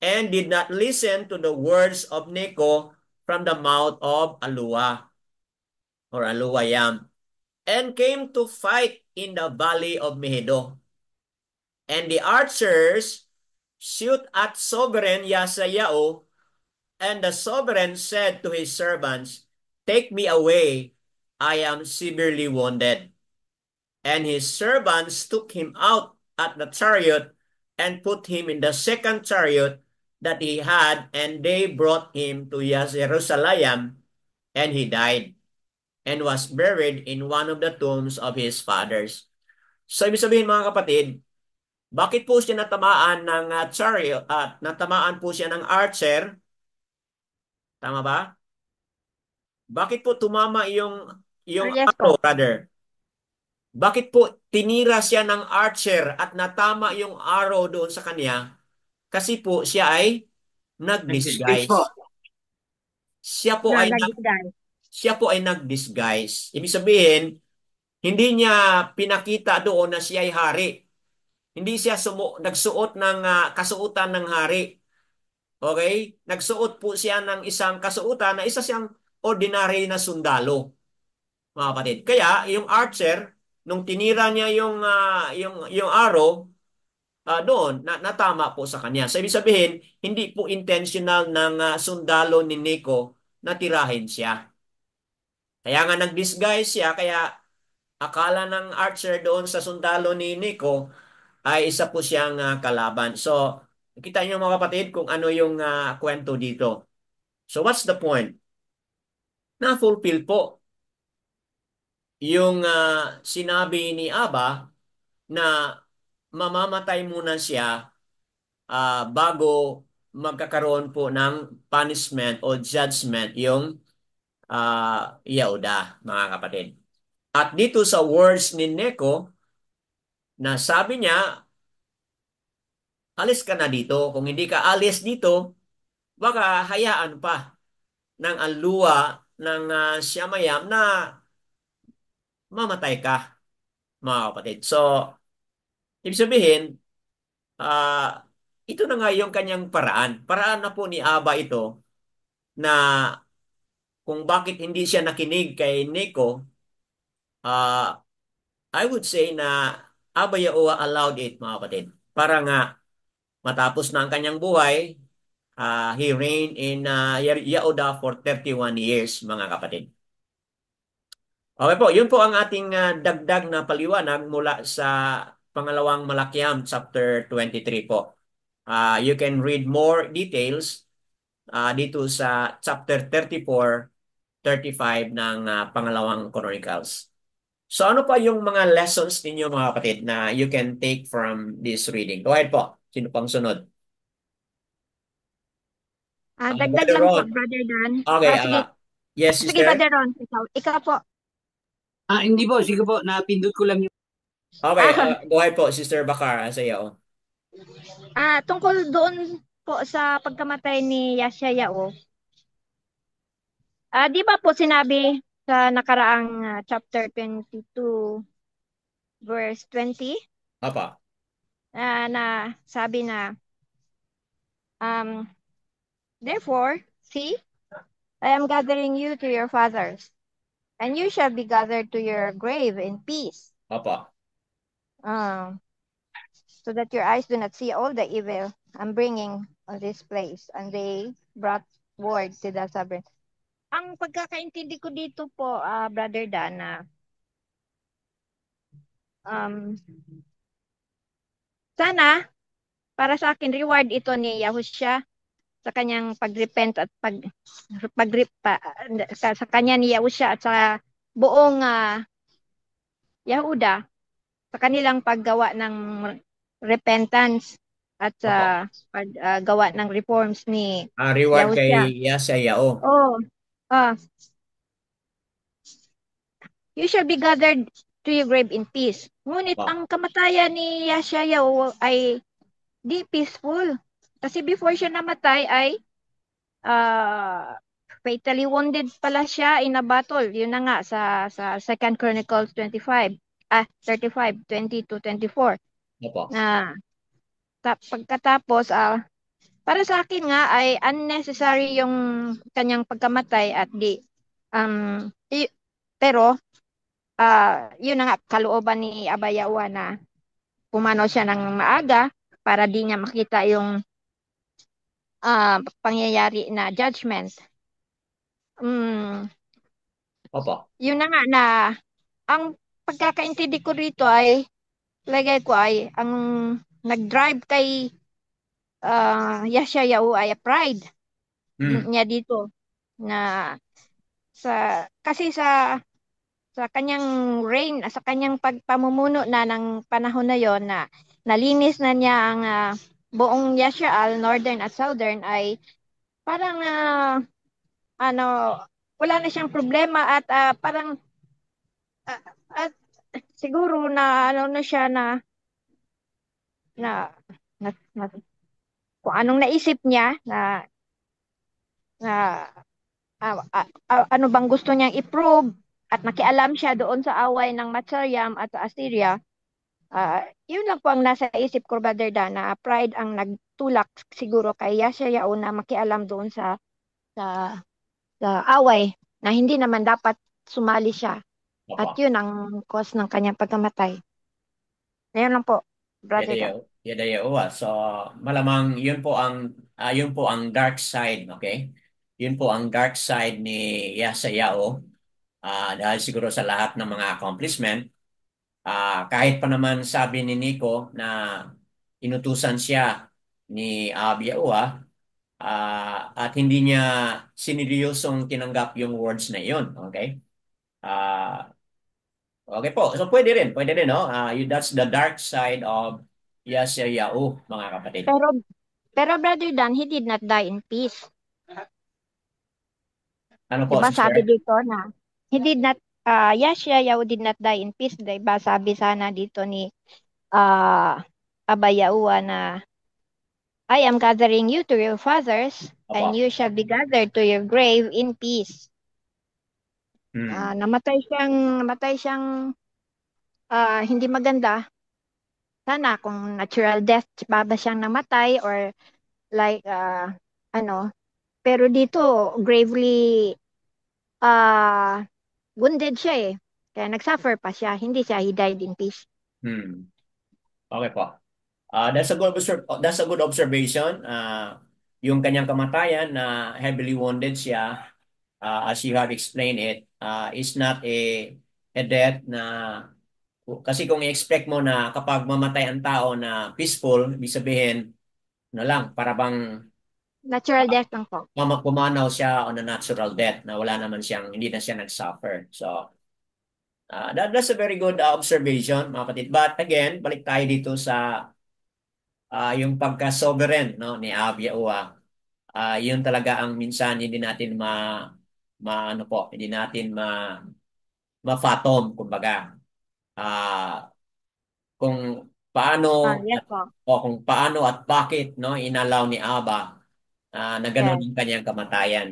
and did not listen to the words of Necho from the mouth of Aluwa or Aluwayam, and came to fight in the valley of Mehedo. And the archers shoot at sovereign Yashayahu, and the sovereign said to his servants, Take me away, I am severely wounded. And his servants took him out at the chariot and put him in the second chariot that he had, and they brought him to Jerusalem, and he died and was buried in one of the tombs of his fathers. So, ibig sabihin mga kapatid, bakit po siya natamaan ng chariot at natamaan po siya ng archer? Tama ba? Bakit po tumama yung Yes arrow, po. brother? Bakit po tinira siya ng archer at natama yung arrow doon sa kanya? Kasi po siya ay Nag-disguise po. nag-disguise. Siya po Na ay nag-guide. siya po ay nag-disguise. Ibig sabihin, hindi niya pinakita doon na siya ay hari. Hindi siya nagsuot ng kasuotan ng hari. Okay? Nagsuot po siya ng isang kasuotan na isa siyang ordinary na sundalo, mga kapatid. Kaya yung archer, nung tinira niya yung arrow, doon natama po sa kanya. So ibig sabihin, hindi po intentional ng sundalo ni Nico na tirahin siya. Kaya nga nag-disguise siya, kaya akala ng archer doon sa sundalo ni Nico ay isa po siyang kalaban. So, kita niyo mga kapatid kung ano yung kwento dito. So, what's the point? Na-fulfill po yung sinabi ni Aba na mamamatay muna siya bago magkakaroon po ng punishment o judgment yung Yehuda, mga kapatid. At dito sa words ni Neko, na sabi niya, alis ka na dito. Kung hindi ka alis dito, baka hayaan pa ng alluwa ng Siyamayam na mamatay ka, mga kapatid. So, ibig sabihin, ah, ito na nga yung kanyang paraan. Paraan na po ni Aba ito na kung bakit hindi siya nakinig kay Nico, I would say na Aba Yaowa allowed it, mga kapatid. Para nga matapos na ang kanyang buhay, he reigned in Yehuda for 31 years, mga kapatid. Okay po, yun po ang ating dagdag na paliwanag mula sa pangalawang Malakiam, chapter 23 po. You can read more details dito sa chapter 34, 35 ng pangalawang Chronicles. So ano pa yung mga lessons ninyo mga kapatid na you can take from this reading? Go ahead po. Sino pang sunod? Dagdag Brother lang po, Ron. Brother Dan. Okay. Sige. Yes, Sige, sister. Brother Ron. Ikaw po. Hindi po. Sige po. Napindot ko lang yung... Okay. Go ahead po, Sister Bakar. Sa iyo. Tungkol doon po sa pagkamatay ni Yashayao. Di ba po sinabi sa nakaraang chapter 22 verse 20 Apa. na sabi na therefore see I am gathering you to your fathers and you shall be gathered to your grave in peace. Apa. So that your eyes do not see all the evil I'm bringing on this place. And they brought word to the sovereign. Ang pagkakaintindi ko dito po, Brother Dana, sana para sa akin reward ito ni Yahushua sa kanyang pagrepent at sa kanya ni Yahushua at sa buong Yahuda sa kanilang paggawa ng repentance at sa paggawa ng reforms ni Reward Yahushua. kay Yasayao. Oh, you shall be gathered to your grave in peace. Ngunit ang kamatayan ni Yashayahu ay di peaceful. Kasi before siya namatay ay fatally wounded pala siya in a battle. Yun na nga sa 2 Chronicles 35, 35, 20 to 24. Opo. Pagkatapos, para sa akin nga ay unnecessary yung kanyang pagkamatay at pero yun na nga kalooban ni Abayawa na pumanaw siya ng maaga para di niya makita yung pangyayari na judgment. Opo. Yun na nga na ang pagkakaintindi ko rito ay lagay ko ay ang nag-drive kay Yashayahu ay pride Hmm. niya dito na kasi sa kanyang reign, sa kanyang pagpamumuno na ng panahon na yon na nalinis na niya ang buong Yasha'al, northern at southern ay parang ano wala na siyang problema at parang ah, at siguro na ano na siya na, na kung anong naisip niya na ano bang gusto niyang i-prove at nakialam siya doon sa away ng Matsaryam at sa Assyria. Yun lang po ang nasa isip ko, Brother Dan, na pride ang nagtulak siguro kay Yashayahu na makialam doon sa, sa away na hindi naman dapat sumali siya. At Opo. yun ang cause ng kanyang pagkamatay. Ayun lang po, Brother Dan. Yadayawa. So, malamang yun po ang dark side, okay? Yun po ang dark side ni Yasayao. Dahil siguro sa lahat ng mga accomplishment, kahit pa naman sabi ni Nico na inutusan siya ni Abiyawa, at hindi niya siniryosong tinanggap yung words na yun, okay? Ah, okay po. So pwede rin, no? That's the dark side of Yasyayahu, mga kapatid. Pero, pero Brother Dan, he did not die in peace. Ano Di po, ba sabi sister? dito na he did not, Yashayahu did not die in peace. Di ba sabi sana dito ni Abayawa na I am gathering you to your fathers, and Opo. you shall be gathered to your grave in peace. Hmm. Namatay siyang hindi maganda. Sana kung natural death pa ba siyang namatay or like ano. Pero dito gravely uh, wounded siya eh. Kaya nagsuffer pa siya. Hindi siya he died in peace. Hmm. Okay po. That's a good observation. Yung kanyang kamatayan na heavily wounded siya, as you have explained it, is not a death na kasi kung i-expect mo na kapag mamatay ang tao na peaceful, ibig sabihin, ano lang, para bang Natural death lang po. pumanaw siya on a natural death na wala naman siyang, hindi na siya nag-suffer. So, that's a very good observation, mga kapatid. But again, balik tayo dito sa yung pagka-sovereign, no, ni Abia Ua. Yun talaga ang minsan hindi natin ano po, hindi natin ma-fathom, kumbaga. Ah, kung paano Yes at po. kung paano at bakit no inalaw ni Aba na ganun Yes. ang kanyang kamatayan.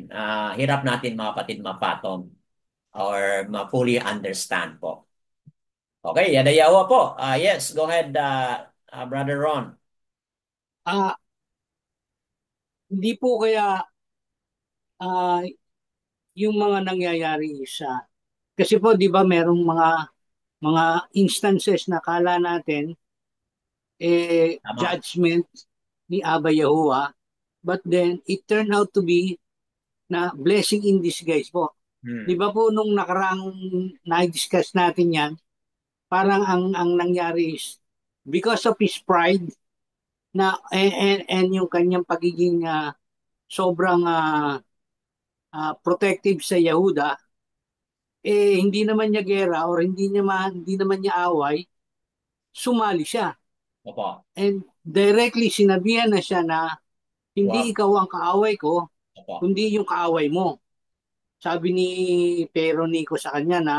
Hirap natin mga kapatid ma-fathom or ma-fully understand po. Okay, yadayawa po. Yes, go ahead, Brother Ron. Ah, hindi po kaya ah, yung mga nangyayari sa kasi po 'di ba merong mga instances na kala natin Tama. judgment ni Abba Yahuwah, but then it turned out to be na blessing in disguise po. 'Di Hmm. ba po nung nakarang na-discuss natin 'yan, parang ang nangyari is because of his pride na and yung kanyang pagiging sobrang protective sa Yehuda, hindi naman niya gera or hindi naman niya away, sumali siya. Opo. And directly sinabihan na siya na hindi Wow. ikaw ang kaaway ko, Opo. kundi yung kaaway mo. Sabi ni Pero Nico sa kanya na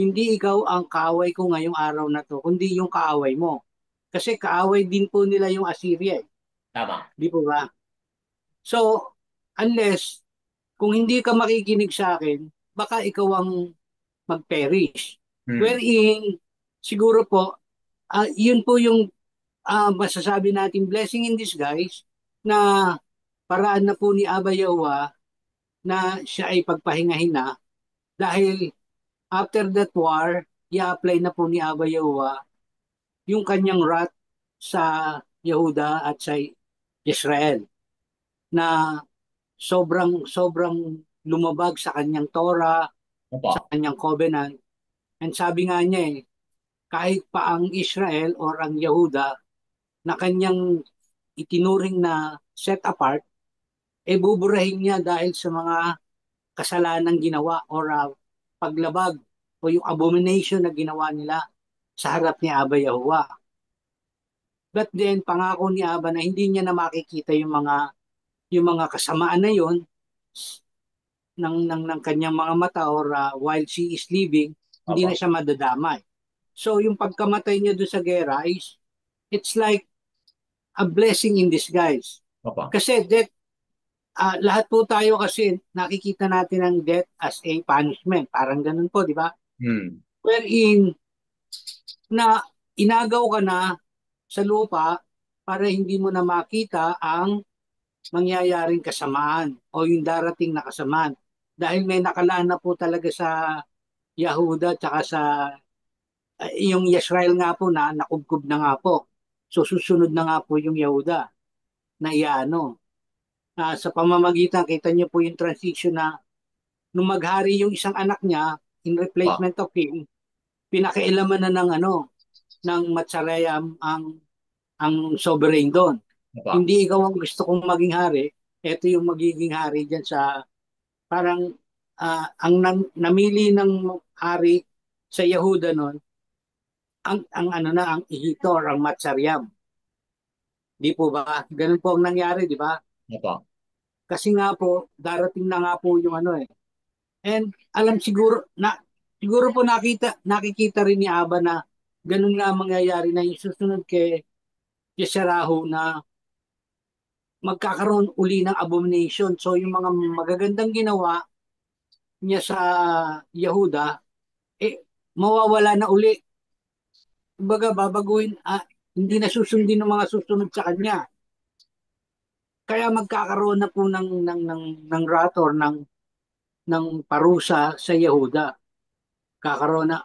hindi ikaw ang kaaway ko ngayong araw na to, kundi yung kaaway mo. Kasi kaaway din po nila yung Assyria. Tama. Di po ba? So, unless kung hindi ka makikinig sa akin, baka ikaw ang mag-perish. Hmm. Wherein, siguro po, yun po yung masasabi natin blessing in disguise na paraan na po ni Aba Yawa na siya ay pagpahingahin na dahil after that war, i-apply na po ni Aba Yawa yung kanyang wrath sa Yehuda at sa Israel na sobrang lumabag sa kanyang Torah, sa Opo. kanyang covenant. And sabi nga niya kahit pa ang Israel or ang Yehuda na kanyang itinuring na set apart, buburahin niya dahil sa mga kasalanang ginawa or paglabag o yung abomination na ginawa nila sa harap ni Aba Yahuwah. But then, pangako ni Aba na hindi niya na makikita yung mga kasamaan na yon ng kanyang mga mata or while she is living, hindi na Opo. siya madadamay. So, yung pagkamatay niya doon sa gera it's like a blessing in disguise. Opo. Kasi lahat po tayo kasi nakikita natin ang death as a punishment. Parang ganun po, di ba? Hmm. Wherein na inagaw ka na sa lupa para hindi mo na makita ang mangyayaring kasamaan o yung darating na kasamaan. Dahil may nakalaan na po talaga sa Yahuda tsaka sa yung Israel nga po na nakubkob na nga po. So susunod na nga po yung Yahuda na iano. Sa pamamagitan, kita niyo po yung transition na nung maghari yung isang anak niya in Opo. replacement of him, pinakailaman na ng Matsarayam ang sovereign doon. Opo. Hindi ikaw ang gusto kong maging hari, ito yung magiging hari diyan sa parang ang namili ng hari sa Yehuda noon ang ano na ang Ihitor, ang Matsaryam. Di po ba? Ganun po ang nangyari, di ba? Opo. Kasi nga po darating na nga po yung ano eh. And alam siguro po nakikita rin ni Aba na ganun nga mangyayari na yung susunod kay Yeserahu na magkakaroon uli ng abomination. So yung mga magagandang ginawa niya sa Yehuda, eh, mawawala na uli. Kumbaga, babaguhin, hindi na susundin ng mga susunod sa kanya. Kaya magkakaroon na po ng wrath or ng parusa sa Yehuda. Kakaroon na,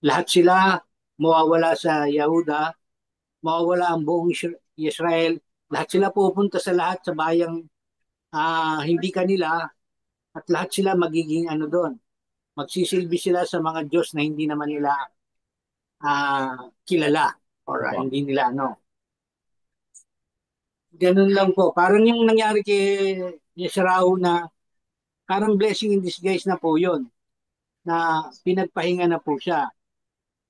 lahat sila mawawala sa Yehuda, mawawala ang buong Israel, lahat sila pupunta sa lahat sa bayang hindi kanila at lahat sila magiging ano doon. Magsisilbi sila sa mga Diyos na hindi naman nila kilala or Opo. hindi nila ano. Ganun lang po. Parang yung nangyari kay Yesarao na parang blessing in disguise na po yun na pinagpahinga na po siya.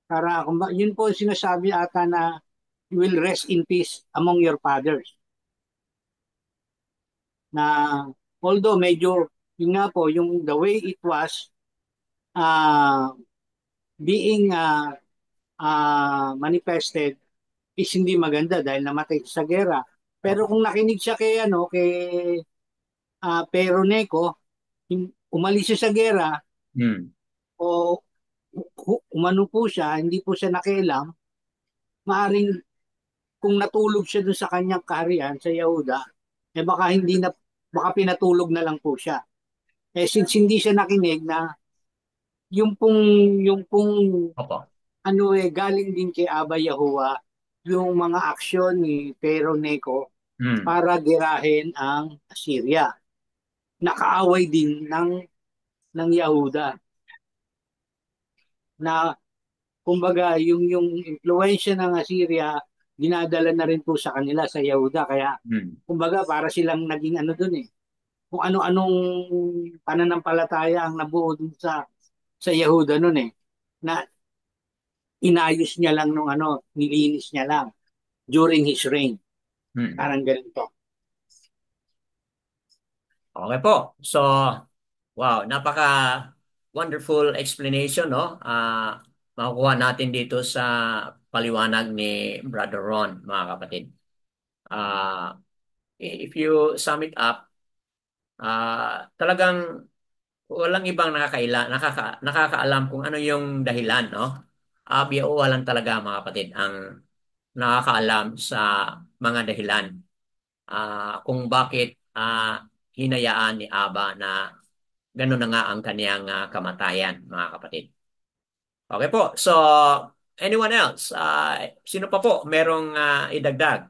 Para yun po sinasabi ata na you will rest in peace among your fathers. Na although medyo yun nga po yung the way it was uh, being manifested is hindi maganda dahil namatay sa gera. Pero Opo. kung nakinig siya kay Pero Neco, umalis siya sa gera Hmm. o umano po siya, hindi po siya nakialam, maaring kung natulog siya doon sa kanyang kaharian sa Yehuda, baka hindi na baka pinatulog na lang po siya. Since hindi siya nakinig na yung pong yung pong Opo. ano galing din kay Aba Yahuwah yung mga aksyon ni Pero Neco Hmm. para girahin ang Assyria. Nakaaway din ng Yahuda na kumbaga yung impluwensya ng Assyria dinadala na rin po sa kanila sa Yehuda kaya Hmm. kumbaga para silang naging ano doon eh kung ano-anong pananampalataya ang nabuo dun sa Yehuda noon eh na inayos niya lang nung ano nilinis niya lang during his reign Hmm. parang ganito. Okay po. So, wow, napaka wonderful explanation, no? Makukuha natin dito sa paliwanag ni Brother Ron, mga kapatid. Ah, if you sum it up, talagang walang ibang nakakaalam kung ano yung dahilan, no? BOA lang talaga, mga kapatid, ang nakakaalam sa mga dahilan kung bakit hinayaan ni Aba na ganun na nga ang kaniyang kamatayan, mga kapatid. Okay po. So, anyone else? Sino pa po merong idagdag?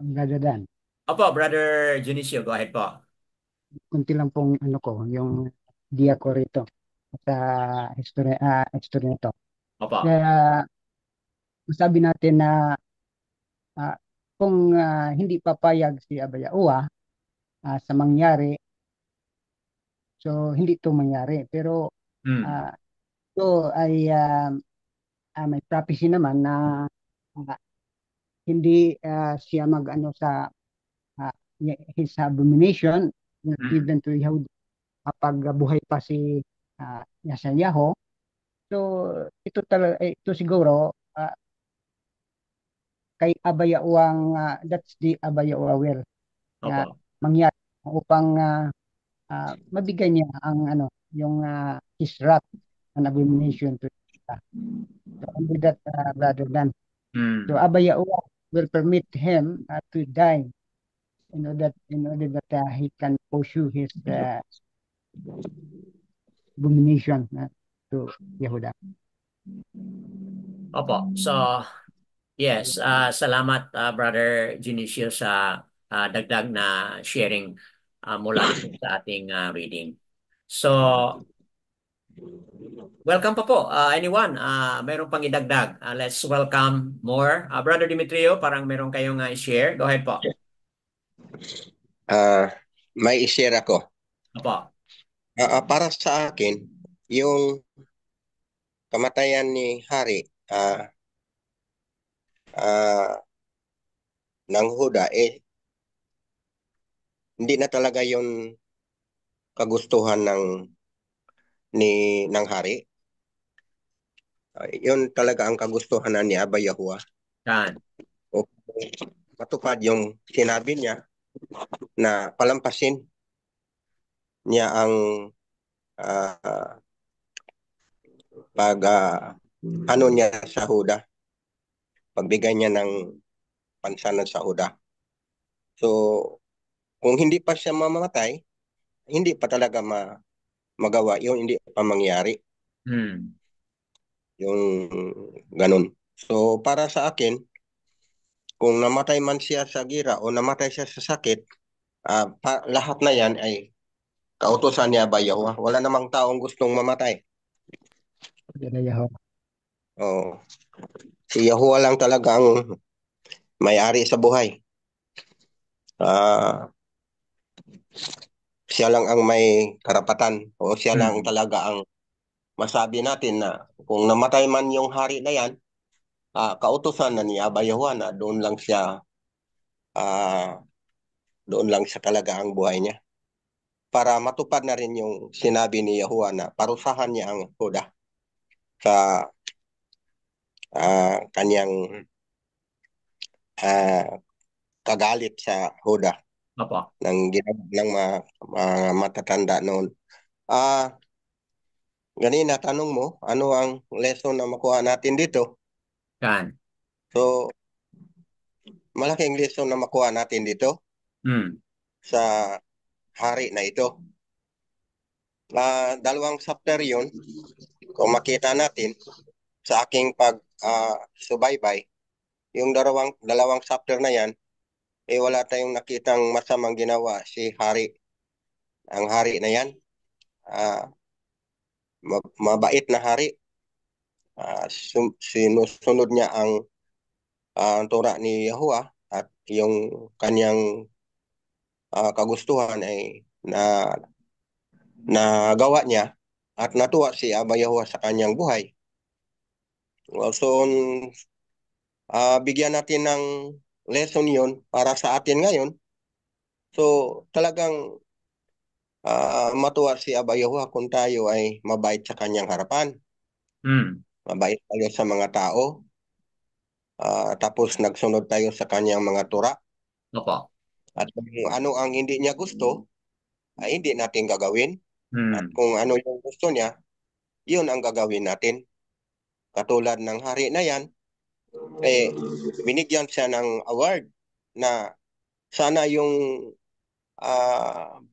Gagadan. Opo, Brother Junicio, go ahead po. Kunti lang pong ano ko, yung diya ko rito sa history nito. Opo. Kaya masabi natin na ah, kung hindi papayag si Abba Yahuwah sa mangyari, so hindi ito mangyari. Pero Hmm. ah, ito ay may prophecy naman na ah, hindi siya mag-ano sa ah, his abomination Hmm. given to Yahweh kapag buhay pa si Netanyahu. So ito talaga ito siguro kay Abba Yahuwah that's the Abba Yahuwah will na Opo. mangyari upang mabigay niya ang ano yung his wrath and abomination to so only that brother Dan. So Hmm. Abba Yahuwah will permit him to die in order that he can pursue his abomination to Yehuda. Opo. So, yes, salamat Brother Junicio sa dagdag na sharing mula dito sa ating reading. So, welcome pa po. Anyone, mayroon pang idagdag. Let's welcome more. Brother Dimitrio, parang meron kayong share. Go ahead po. May i-share ako. Opo. Para sa akin, yung kamatayan ni Hari ah, ng Huda, hindi na talaga yung kagustuhan ng Hari. Yun talaga ang kagustuhan ni Abba Yahuwah. Yan. O matupad yung sinabi niya na palampasin niya ang ah, pag ano niya sa Huda, pagbigay niya ng pansanan sa Huda. So, kung hindi pa siya mamamatay, hindi pa talaga magawa yung hindi pa mangyari Hmm. yung ganun. So para sa akin, kung namatay man siya sa gira o namatay siya sa sakit, lahat na yan ay kautusan niya ba Yahuwah? Wala namang taong gustong mamatay. Oh, si Yahuwah lang talaga ang may-ari sa buhay. Siya lang ang may karapatan o siya lang Hmm. talaga ang masabi natin na kung namatay man yung hari na yan, kautusan na ni Abba Yahuwah na ah, doon lang siya talaga ang buhay niya. Para matupad na rin yung sinabi ni Yahuwah na parusahan niya ang Huda sa kanyang ah, kagalit sa Huda Opo. ng mga matatanda noon. Ganina, tanong mo, ano ang lesson na makuha natin dito? Yan. So, malaking lesson na makuha natin dito Hmm. sa hari na ito. Dalawang chapter yun, kung makita natin sa aking subaybay, yung dalawang chapter na yan, wala tayong nakitang masamang ginawa si hari. Ang hari na yan, ah, mabait na hari. Sinusunod niya ang turo ni Yahuwah at yung kanyang kagustuhan ay nagawa niya at natuwa si Abba Yahuwah sa kanyang buhay. So, bigyan natin ng lesson yon para sa atin ngayon. So, talagang matuwa si Abba Yahuwah kung tayo ay mabait sa kanyang harapan. Hmm. Mabait tayo sa mga tao. Tapos nagsunod tayo sa kanyang mga tura. Opo. At kung ano ang hindi niya gusto, ay hindi natin gagawin. At Hmm. kung ano yung gusto niya, yun ang gagawin natin. Katulad ng hari na yan, binigyan siya ng award na sana yung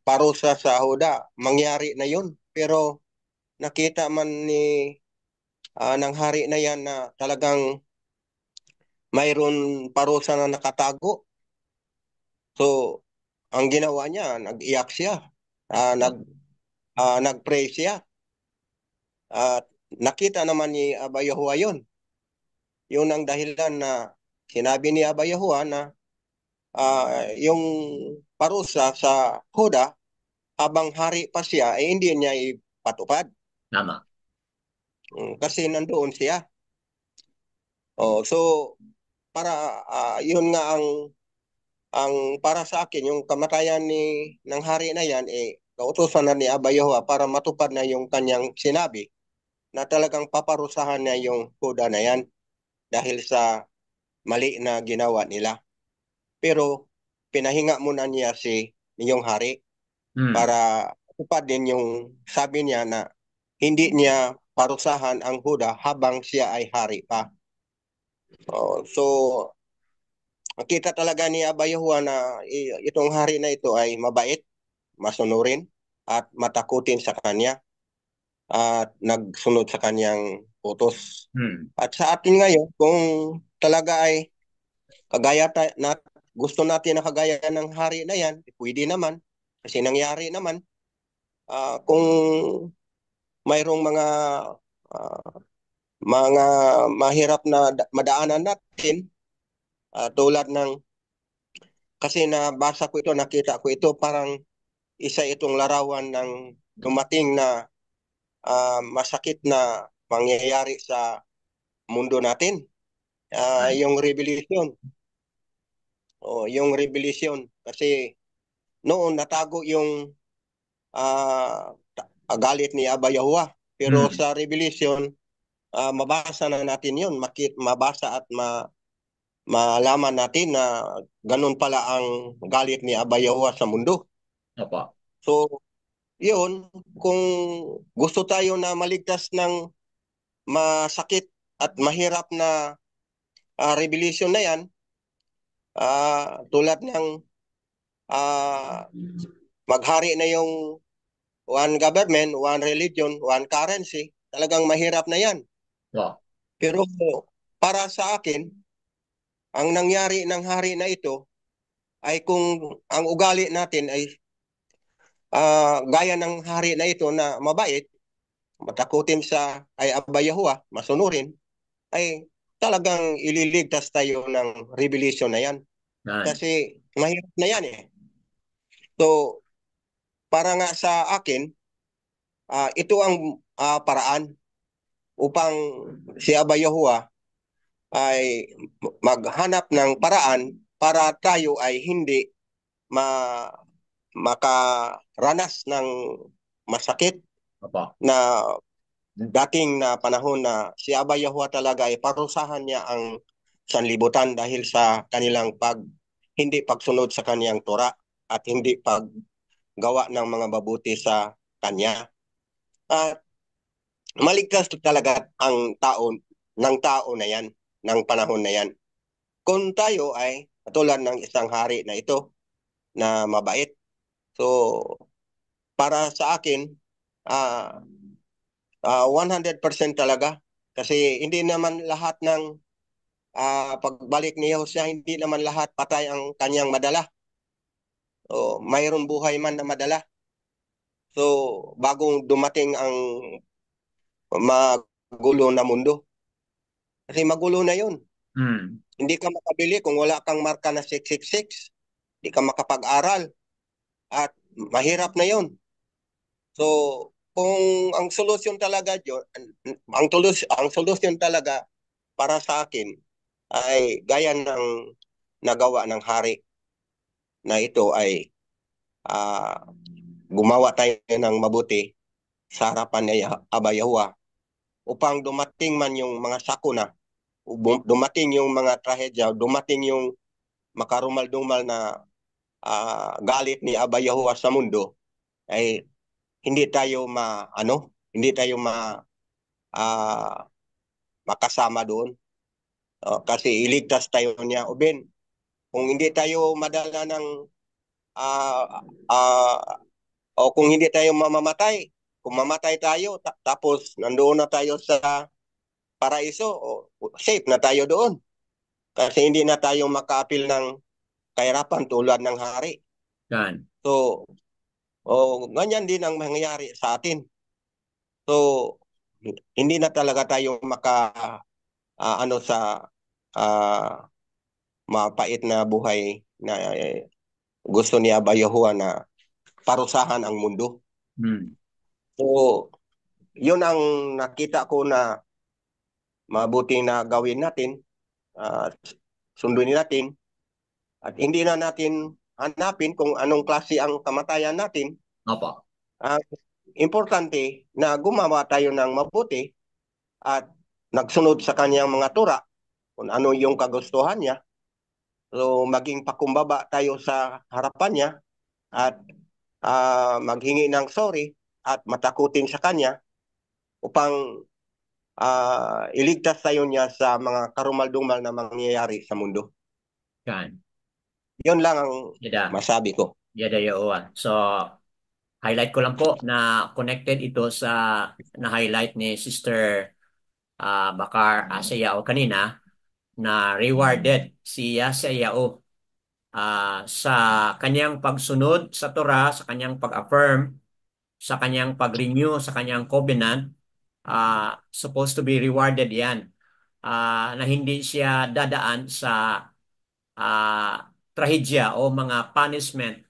parusa sa Huda, mangyari na yun. Pero nakita man ng hari na yan na talagang mayroon parusa na nakatago. So, ang ginawa niya, nag-iyak siya. Nag-pray siya. At nakita naman ni Abba Yahuwah yun. Yun ang dahilan na sinabi ni Abba Yahuwah na yung parusa sa Huda habang hari pa siya, hindi niya ipatupad. Tama. Kasi nandoon siya. So para yun nga ang para sa akin yung kamatayan ng hari na yan kautusan na ni Aba Yehowa para matupad na yung kanyang sinabi na talagang paparusahan niya yung Huda na yan dahil sa mali na ginawa nila. Pero pinahinga muna niya yung hari para tupad din yung sabi niya na hindi niya parusahan ang Huda habang siya ay hari pa. So makita talaga ni Aba Yehowa na itong hari na ito ay mabait, masunurin at matakutin sa kanya at nagsunod sa kanyang utos. At sa atin ngayon, kung talaga ay kagaya na gusto natin na kagaya ng hari na yan, pwede naman kasi nangyari naman. Kung mayroong ah, mga mahirap na madaanan natin, tulad ng kasi nabasa ko ito, nakita ko ito, parang isa itong larawan ng dumating na masakit na mangyayari sa mundo natin. Yung revelation. Yung revelation. Kasi noon natago yung galit ni Aba Yahuwah. Pero sa revelation, mabasa na natin yun. Mabasa at malaman natin na ganun pala ang galit ni Aba Yahuwah sa mundo. Opo. So, yun, kung gusto tayo na maligtas ng masakit at mahirap na revelation na yan, tulad ng maghari na yung one government, one religion, one currency, talagang mahirap na yan. Wow. Pero para sa akin, ang nangyari ng hari na ito ay kung ang ugali natin ay gaya ng hari na ito na mabait, matakutin sa ay Aba Yahuwah, masunurin, ay talagang ililigtas tayo ng revelation na yan. Kasi mahirap na yan eh. So, para nga sa akin, ito ang paraan upang si Aba Yahuwah ay maghanap ng paraan para tayo ay hindi makaranas ng masakit na dating na panahon na si Aba Yahuwah talaga ay parusahan niya ang sanlibutan dahil sa kanilang hindi pagsunod sa kaniyang Torah at hindi paggawa ng mga mabuti sa kanya. At maligtas talaga ang tao na yan, ng panahon na yan. Kung tayo ay katulad ng isang hari na ito na mabait. So, para sa akin, 100% talaga. Kasi hindi naman lahat ng pagbalik ni Hosea, hindi naman lahat patay ang kanyang madala. Mayroon buhay man na madala. So, bagong dumating ang magulo na mundo. Kasi magulo na yun. Hindi ka makabili kung wala kang marka na 666. Hindi ka makapag-aral. At mahirap na yun. So, kung ang solusyon talaga yun, ang solusyon talaga para sa akin ay gaya ng nagawa ng hari na ito ay gumawa tayo ng mabuti sa harapan ni Aba Yahuwah upang dumating man yung mga sakuna, dumating yung mga trahedya, dumating yung makarumal-dumal na galit ni Aba Yahuwah sa mundo, ay hindi tayo makasama doon. Kasi iligtas tayo niya. O Ben, kung hindi tayo madala ng o kung hindi tayo mamamatay, kung mamatay tayo, tapos nandoon na tayo sa paraiso, safe na tayo doon. Kasi hindi na tayo makaapil ng kahirapan tulad ng hari. So, ganyan din ang mangyayari sa atin. So, hindi na talaga tayo ano sa mapait na buhay na gusto ni Aba Yahuwah na parusahan ang mundo. So, yun ang nakita ko na mabuti na gawin natin, sunduin natin, at hindi na natin hanapin kung anong klase ang kamatayan natin. Opo. Importante na gumawa tayo ng mabuti at nagsunod sa kanyang mga tura kung ano yung kagustuhan niya. So maging pakumbaba tayo sa harapan niya at maghingi ng sorry at matakutin sa kanya upang iligtas tayo niya sa mga karumal-dumal na mangyayari sa mundo. Yan. Yun lang ang Yada. masabi ko. Yada Yahuwah. So, highlight ko lang po na connected ito sa na-highlight ni Sister Bakar Asayao kanina na rewarded si Yasayao sa kanyang pagsunod sa Torah, sa kanyang pag-affirm, sa kanyang pag-renew, sa kanyang covenant, supposed to be rewarded yan. Na hindi siya dadaan sa trahedya o mga punishment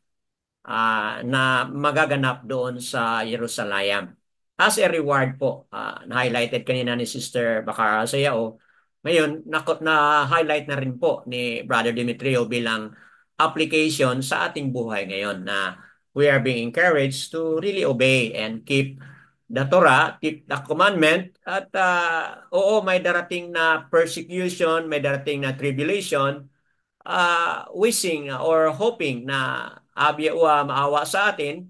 na magaganap doon sa Jerusalem. As a reward po, na-highlighted kanina ni Sister Bakara Sayao. Ngayon, na-highlight na rin po ni Brother Demetrio bilang application sa ating buhay ngayon na we are being encouraged to really obey and keep the Torah, keep the commandment, at oo, may darating na persecution, may darating na tribulation, wishing or hoping na Abyawa maawa sa atin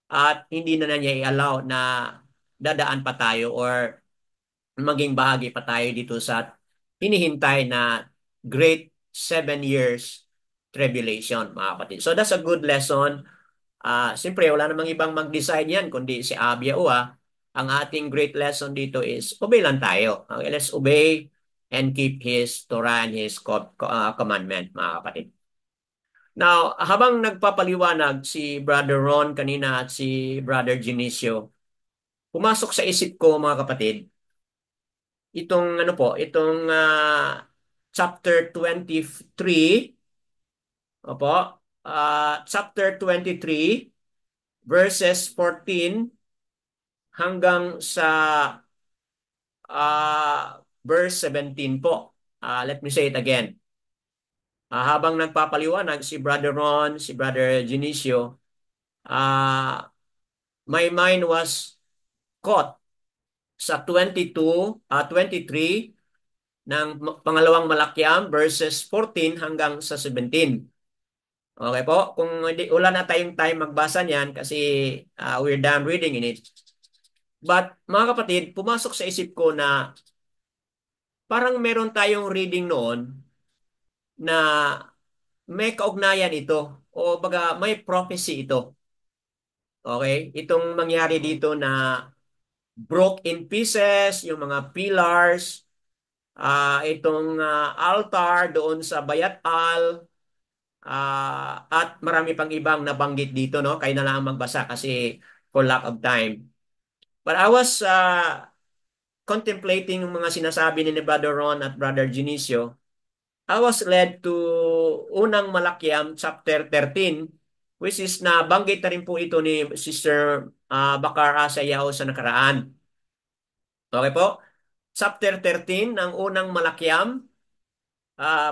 at hindi na niya i-allow na dadaan pa tayo or maging bahagi pa tayo dito sa hinihintay na great 7 years tribulation, mga kapatid. So that's a good lesson. Siyempre, wala namang ibang mag-decide yan kundi si Abyawa. Ang ating great lesson dito is obey lang tayo. Okay, let's obey and keep His Torah and His commandment, mga kapatid. Now, habang nagpapaliwanag si Brother Ron kanina at si Brother Genicio, pumasok sa isip ko, mga kapatid, itong chapter 23, chapter 23 verses 14 hanggang sa verse 17 po. Let me say it again. Habang nagpapaliwanag si Brother Ron, si Brother Genicio, my mind was caught sa 23 ng pangalawang Malakiam verses 14 hanggang sa 17. Okay po? Kung wala na tayong time magbasa niyan kasi we're done reading in it. But mga kapatid, pumasok sa isip ko na parang meron tayong reading noon na may kaugnayan ito o baga may prophecy ito. Okay? Itong mangyari dito na broke in pieces, yung mga pillars, itong altar doon sa Bayat Al, at marami pang ibang nabanggit dito, no? Kayo na lang magbasa kasi for lack of time. But I was contemplating yung mga sinasabi ni Brother Ron at Brother Genicio. I was led to unang Malakiam chapter 13, which is nabanggit na rin po ito ni Sister Bakar Asayao sa nakaraan. Okay po? Chapter 13 ng unang Malakiam.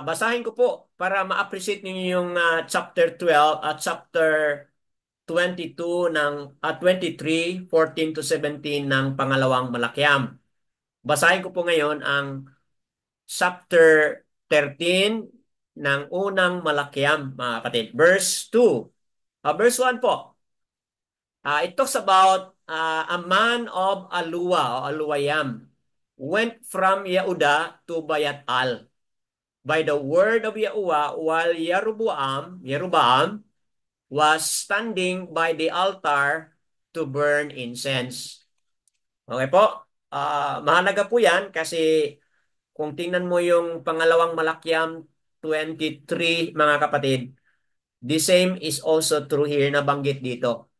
Basahin ko po para ma-appreciate niyo yung chapter 12 at chapter 22 ng 23, 14 to 17 ng pangalawang Malakiam. Basahin ko po ngayon ang chapter 13 ng unang Malakiam, mga kapatid. Verse 2. Verse 1 po. It talks about a man of Aluwa o Aluwayam went from Yehuda to Bayat Al by the word of Yahuwah while Yeroboam was standing by the altar to burn incense. Okay po? Mahalaga po yan kasi kung tingnan mo yung pangalawang Malakiam 23, mga kapatid, the same is also true here na banggit dito.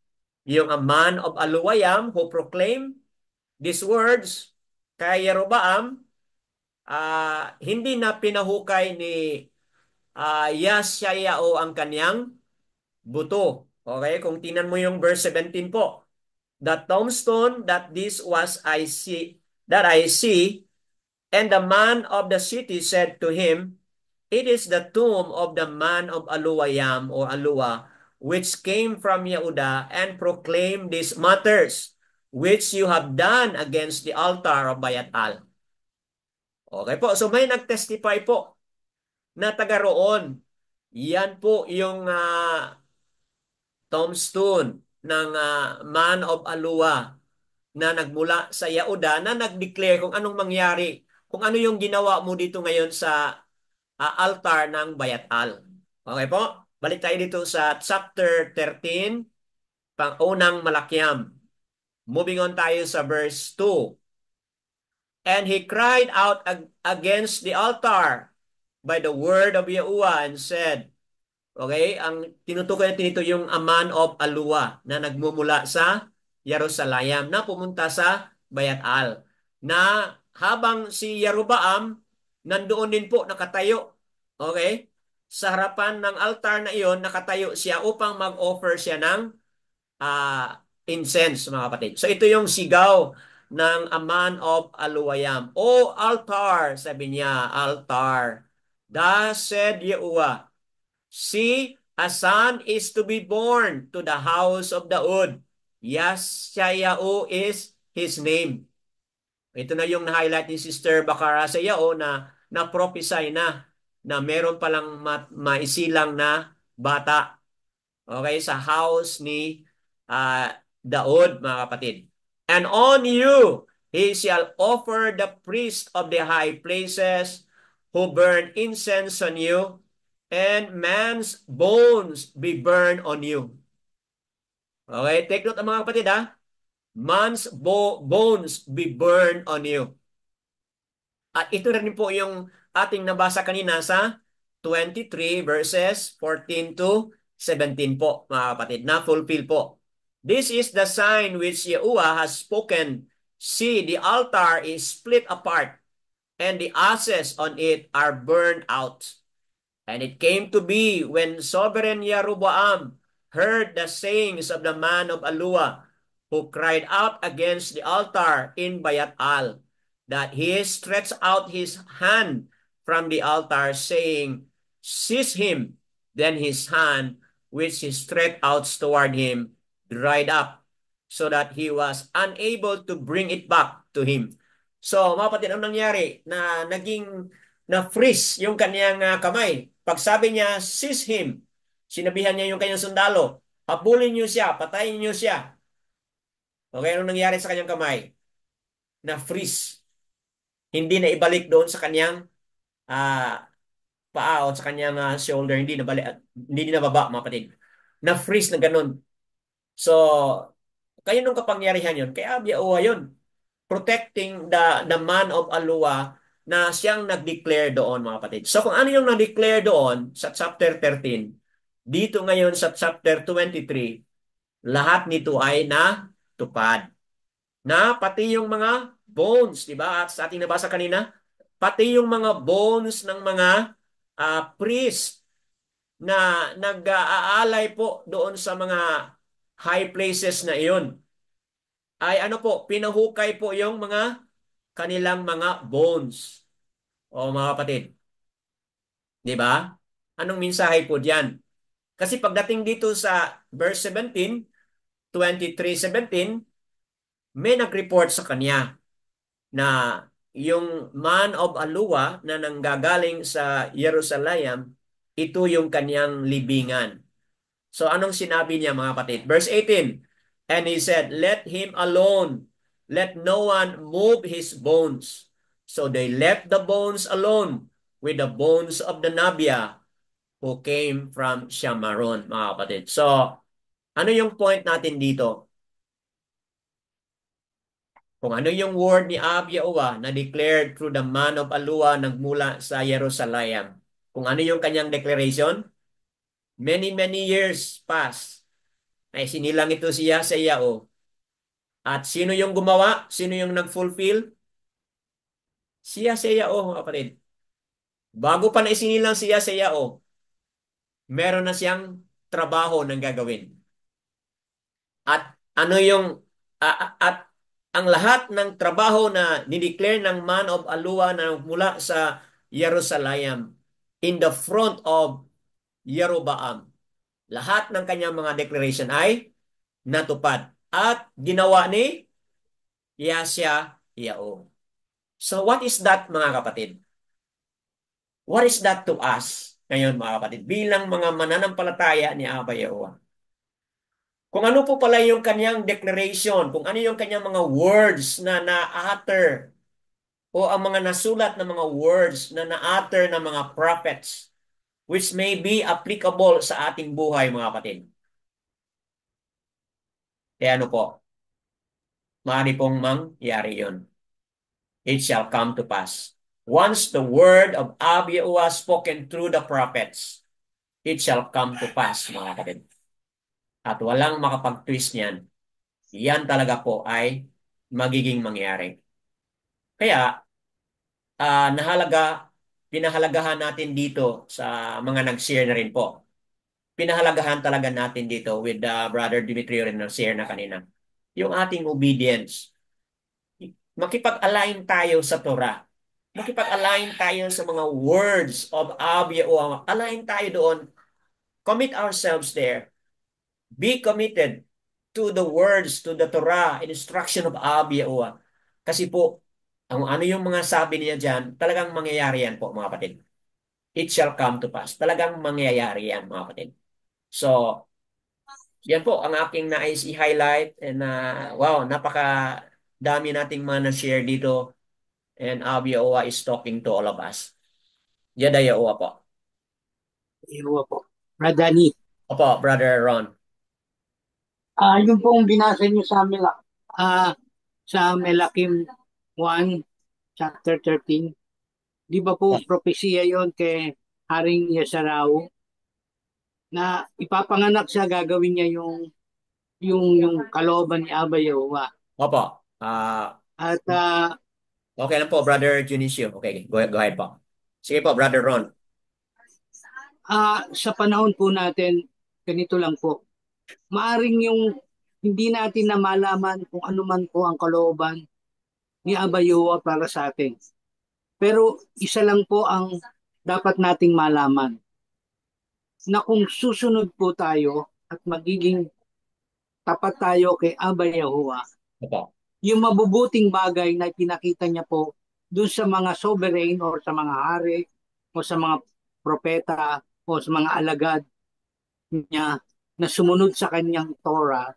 Yung a man of Aluwayam who proclaimed these words kay Yeroboam, hindi na pinahukay ni Yashayao ang kanyang buto. Okay, kung tinan mo yung verse 17 po. The tombstone that I see, and the man of the city said to him, it is the tomb of the man of Aluwayam or Aluwa, which came from Yehuda and proclaimed these matters, which you have done against the altar of Bayatal. Okay po, so may nagtestify po na taga roon. Yan po yung tombstone ng man of Aluwa na nagmula sa Yehuda na nag-declare kung anong mangyari, kung ano yung ginawa mo dito ngayon sa altar ng Bayatal. Okay po? Balik tayo dito sa chapter 13, pang-unang Malakiam. Moving on tayo sa verse 2. And he cried out against the altar by the word of Yahuwah and said, okay, ang tinutukoy natin ito yung Aman of Aluwa na nagmumula sa Jerusalem na pumunta sa Bayat-al. Na habang si Yeroboam nandoon din po nakatayo. Okay? Sa harapan ng altar na iyon, nakatayo siya upang mag-offer siya ng incense, mga kapatid. So ito yung sigaw ng Aman of Aluwayam. O altar, sabi niya, altar. Thus said Yehovah, see, a son is to be born to the house of Daud. Yashayao is his name. Ito na yung na-highlight ni Sister Bakara sa Yao na prophesy na meron palang maisilang na bata. Okay, sa house ni Daud, mga kapatid. And on you, he shall offer the priest of the high places who burn incense on you, and man's bones be burned on you. Okay, take note mga kapatid ha. Man's bones be burned on you. At ito rin po yung ating nabasa kanina sa 23 verses 14 to 17 po mga kapatid, na fulfill po. This is the sign which Yahuwah has spoken. See, the altar is split apart, and the ashes on it are burned out. And it came to be when sovereign Jeroboam heard the sayings of the man of Aluwa, who cried out against the altar in Bayat-al, that he stretched out his hand from the altar, saying, seize him. Then his hand, which he stretched out toward him, dried up, so that he was unable to bring it back to him. So, mga kapatid, ang nangyari na na-freeze yung kanyang kamay. Pag sabi niya, seize him, sinabihan niya yung kanyang sundalo, habulin niyo siya, patayin niyo siya. Okay, anong nangyari sa kanyang kamay? Na-freeze. Hindi na ibalik doon sa kanyang paa o sa kanyang shoulder, hindi na balik, hindi na baba, mga kapatid. Na-freeze na ganun. So, kayo nung kapangyarihan yun, kaya Yahuwah yun, protecting the man of Aluwa na siyang nag-declare doon, mga kapatid. So, kung ano yung nag-declare doon sa chapter 13, dito ngayon sa chapter 23, lahat nito ay natupad. Na pati yung mga bones, di ba? At sa ating nabasa kanina, pati yung mga bones ng mga priest na nag-aalay po doon sa mga high places na iyon. Ay ano po, pinahukay po yung mga kanilang mga bones. O mga kapatid. Di ba? Anong mensahe po diyan? Kasi pagdating dito sa verse 17, 23:17, may nag-report sa kanya na yung man of Aluwa na nanggagaling sa Jerusalem, ito yung kanyang libingan. So anong sinabi niya mga kapatid? Verse 18, and he said, let him alone, let no one move his bones. So they left the bones alone with the bones of the Nabia who came from Shamaron, mga kapatid. So, ano yung point natin dito? Kung ano yung word ni Yahuwah na declared through the man of Aluwa nagmula sa Jerusalem. Kung ano yung kanyang declaration, many years pass. Ay sinilang ito siya sa Yao. At sino yung gumawa? Sino yung nag-fulfill? Siya sa Yao, mga kapatid. Bago pa na isinilang siya sa Yao, meron na siyang trabaho ng gagawin. At ano yung at ang lahat ng trabaho na nideclare ng man of Alua na mula sa Jerusalem in the front of Jeroboam. Lahat ng kanyang mga declaration ay natupad at ginawa ni Yasya Yao. So what is that, mga kapatid? What is that to us ngayon, mga kapatid, bilang mga mananampalataya ni Abba Yahuwah? Kung ano po pala yung kanyang declaration, kung ano yung kanyang mga words na na-utter o ang mga nasulat na mga words na na-utter ng mga prophets which may be applicable sa ating buhay, mga kapatid. Kaya ano po, maaari pong mangyari yun. It shall come to pass. Once the word of Abba Yahuwah spoken through the prophets, it shall come to pass, mga kapatid. At walang makapag-twist niyan. Yan talaga po ay magiging mangyari. Kaya, pinahalagahan natin dito sa mga nag-share na rin po. Pinahalagahan talaga natin dito with Brother Dimitrio rin nag-share na kanina. Yung ating obedience. Makipag-align tayo sa Torah. Makipag-align tayo sa mga words of Abba o align tayo doon. Commit ourselves there. Be committed to the words, to the Torah, instruction of Abba Yahuwah. Kasi po, ano yung mga sabi niya dyan, talagang mangyayari yan po, mga kapatid. It shall come to pass. Talagang mangyayari yan, mga kapatid. So, yan po ang aking nais i-highlight. And wow, napaka dami nating mga na-share dito. And Abba Yahuwah is talking to all of us. Yada Yahuwah po. Yahuwah po. Radani. Opo, Brother Ron. Yung pong binasa niyo sa Melakim 1, chapter 13, di ba po propesya yon kay Haring Yesarao na ipapanganak siya, gagawin niya yung kalooban ni Abba Yahuwah. Opo. At Okay lang po, Brother Junicio. Okay, go ahead po. Sige po, Brother Ron. sa panahon po natin, ganito lang po. Maaring yung hindi natin na malaman kung ano man po ang kalooban ni Abba Yahuwah para sa atin. Pero isa lang po ang dapat nating malaman, na kung susunod po tayo at magiging tapat tayo kay Abba Yahuwah, Opo. yung mabubuting bagay na pinakita niya po dun sa mga sovereign or sa mga hari o sa mga propeta o sa mga alagad niya na sumunod sa kanyang Torah,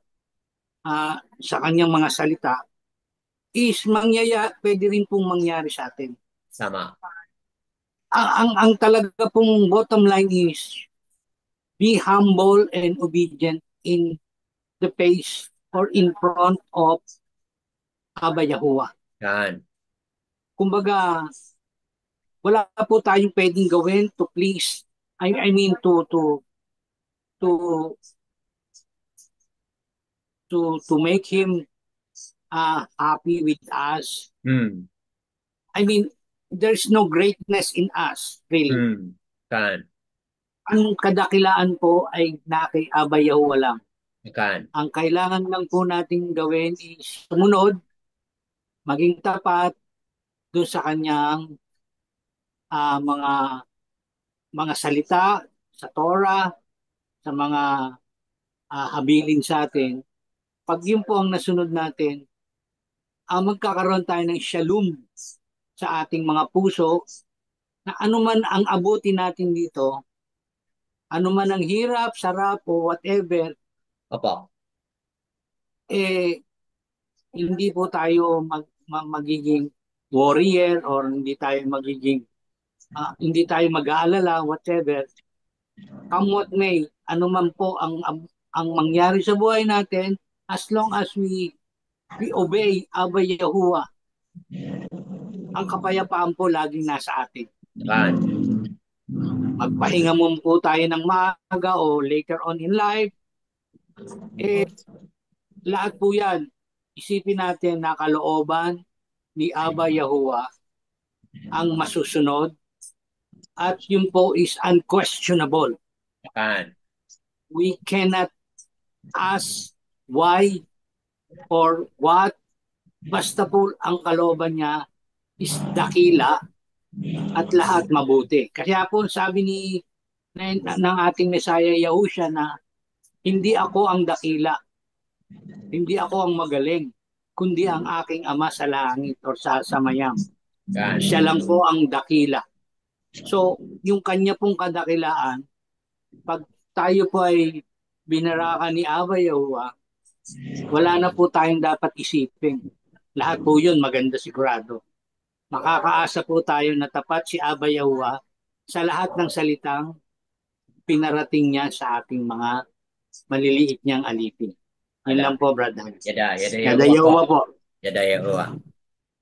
sa kanyang mga salita, is pwede rin pong mangyari sa atin. Sama. Ang talaga pong bottom line is be humble and obedient in the face or in front of Abba Yahuwah. Yan. Kumbaga, wala po tayong pwedeng gawin to please, I mean to make him happy with us. I mean, there's no greatness in us, really. Kan. Ang kadakilaan po ay na kay Abba Yahuwah lang. Kan. Ang kailangan lang po nating gawin is sumunod, maging tapat doon sa kanyang mga salita sa Torah, sa mga habilin sa atin. Pag yun po ang nasunod natin, magkakaroon tayo ng shalom sa ating mga puso, na anuman ang abuti natin dito, anuman ang hirap, sarap o whatever, Opo. hindi po tayo magiging warrior or hindi tayo mag-aalala, whatever. Come what may, anuman po ang mangyari sa buhay natin, as long as we obey Abba Yahuwah, ang kapayapaan po laging nasa atin. Kan. Magpahinga mo po tayo ng maaga o later on in life, lahat po yan, isipin natin na kalooban ni Abba Yahuwah ang masusunod at yun po is unquestionable. Yan. We cannot ask why or what. Basta po ang kalooban niya is dakila at lahat mabuti. Kaya po sabi ng ating Messiah Yahusha na hindi ako ang dakila, hindi ako ang magaling, kundi ang aking ama sa langit o sa mayam. Yan. Siya lang po ang dakila. So, yung kanya pong kadakilaan, pag tayo po ay binarakan ni Aba Yahuwah, wala na po tayong dapat isipin. Lahat po yun maganda sigurado. Makakaasa po tayo na tapat si Aba Yahuwah sa lahat ng salitang pinarating niya sa ating mga maliliit niyang alipin. Yun lang po, brother. Yada Yada Yahuwah po. Yada Yahuwah.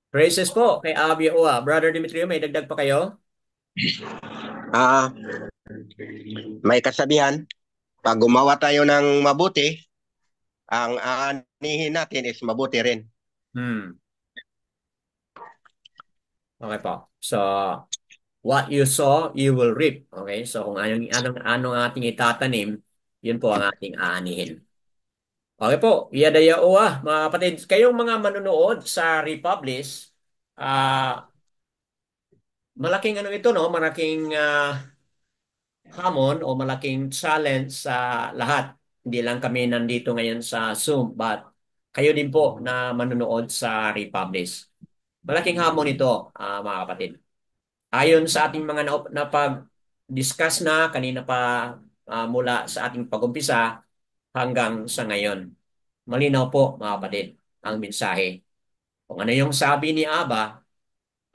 Praises po kay Abi Yahuwah. Brother Demetrio, may dagdag pa kayo? May kasabihan, pag gumawa tayo ng mabuti, ang aanihin natin is mabuti rin. Okay po. So, what you sow, you will reap. Okay? So, kung anong ating itatanim, yun po ang ating aanihin. Okay po. Yada Yahuwah, mga kapatid. Kayong mga manunood sa Republish, malaking ano ito, no? Malaking hamon o malaking challenge sa lahat. Hindi lang kami nandito ngayon sa Zoom, but kayo din po na manunood sa Republish. Malaking hamon ito, mga kapatid. Ayon sa ating mga napag-discuss na kanina pa mula sa ating pag-umpisa hanggang sa ngayon. Malinaw po, mga kapatid, ang mensahe. Kung ano yung sabi ni Aba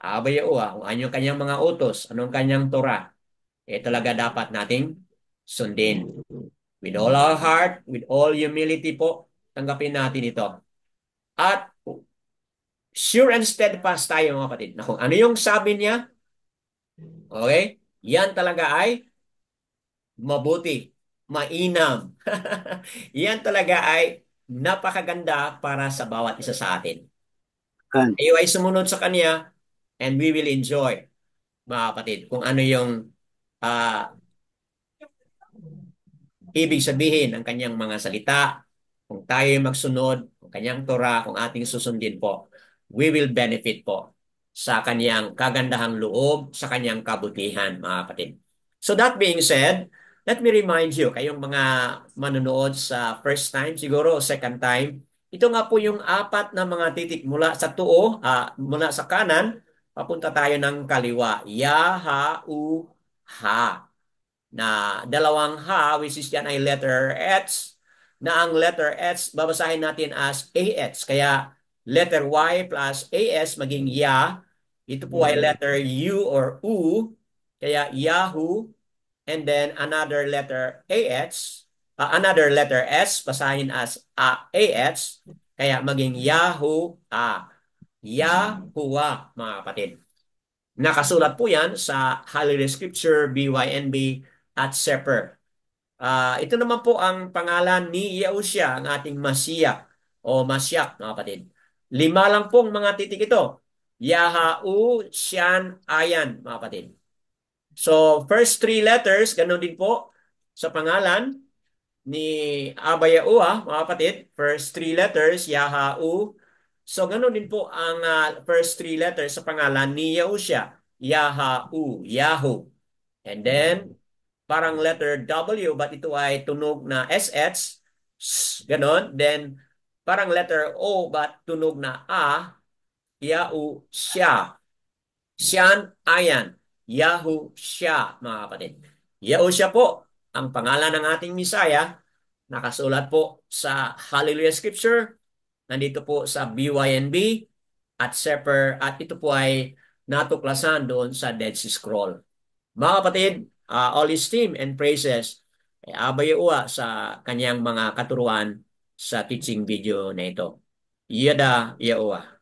Yahuwah, kung ano yung kanyang mga utos, anong kanyang Torah, talaga dapat nating sundin. With all our heart, with all humility po, tanggapin natin ito. At sure and steadfast tayo, mga kapatid, na kung ano yung sabi niya, okay, yan talaga ay mabuti, mainam. Yan talaga ay napakaganda para sa bawat isa sa atin. Kayo ay sumunod sa kanya and we will enjoy, mga kapatid, kung ano yung ibig sabihin ng kanyang mga salita. Kung tayo magsunod, kung kanyang Torah, kung ating susundin po, we will benefit po sa kanyang kagandahang loob, sa kanyang kabutihan, mga kapatid. So that being said, let me remind you, kayong mga manonood sa first time, siguro second time, ito nga po yung apat na mga titik mula sa tuo, mula sa kanan, papunta tayo ng kaliwa. Ya, ha, u, ha. Na dalawang ha, which is yan ay letter H, na ang letter H, babasahin natin as AH. Kaya letter Y plus AS maging ya. Ito po ay letter U or U. Kaya Yahoo. And then another letter AH, another letter S, basahin as AH. Kaya maging Yahoo, Yahuwah, mga kapatid. Nakasulat po yan sa Holy Scripture, BYNB, at Sefer. Ito naman po ang pangalan ni Yahushua, ang ating Masiya o Masyak, mga kapatid. 5 lang pong mga titik ito. Yahau, Siyan, Ayan, mga kapatid. So, first 3 letters, ganun din po sa pangalan ni Aba Yahuwah, mga kapatid. First 3 letters, Yahau. So, ganun din po ang first 3 letters sa pangalan ni Yahushua. Yahau, Yahoo. And then, parang letter W, but ito ay tunog na SH. Ganon. Then, parang letter O, but tunog na A. Yahoo, siya. Siyan, ayan. Yahoo, siya, mga kapatid. Yahoo siya po, ang pangalan ng ating Misaya. Nakasulat po sa Hallelujah Scripture. Nandito po sa BYNB at Sefer. At ito po ay natuklasan doon sa Dead Sea Scroll. Mga kapatid, all esteem and praises Aba Yahuwah sa kanyang mga katuruan sa teaching video na ito. Yada Yahuwah.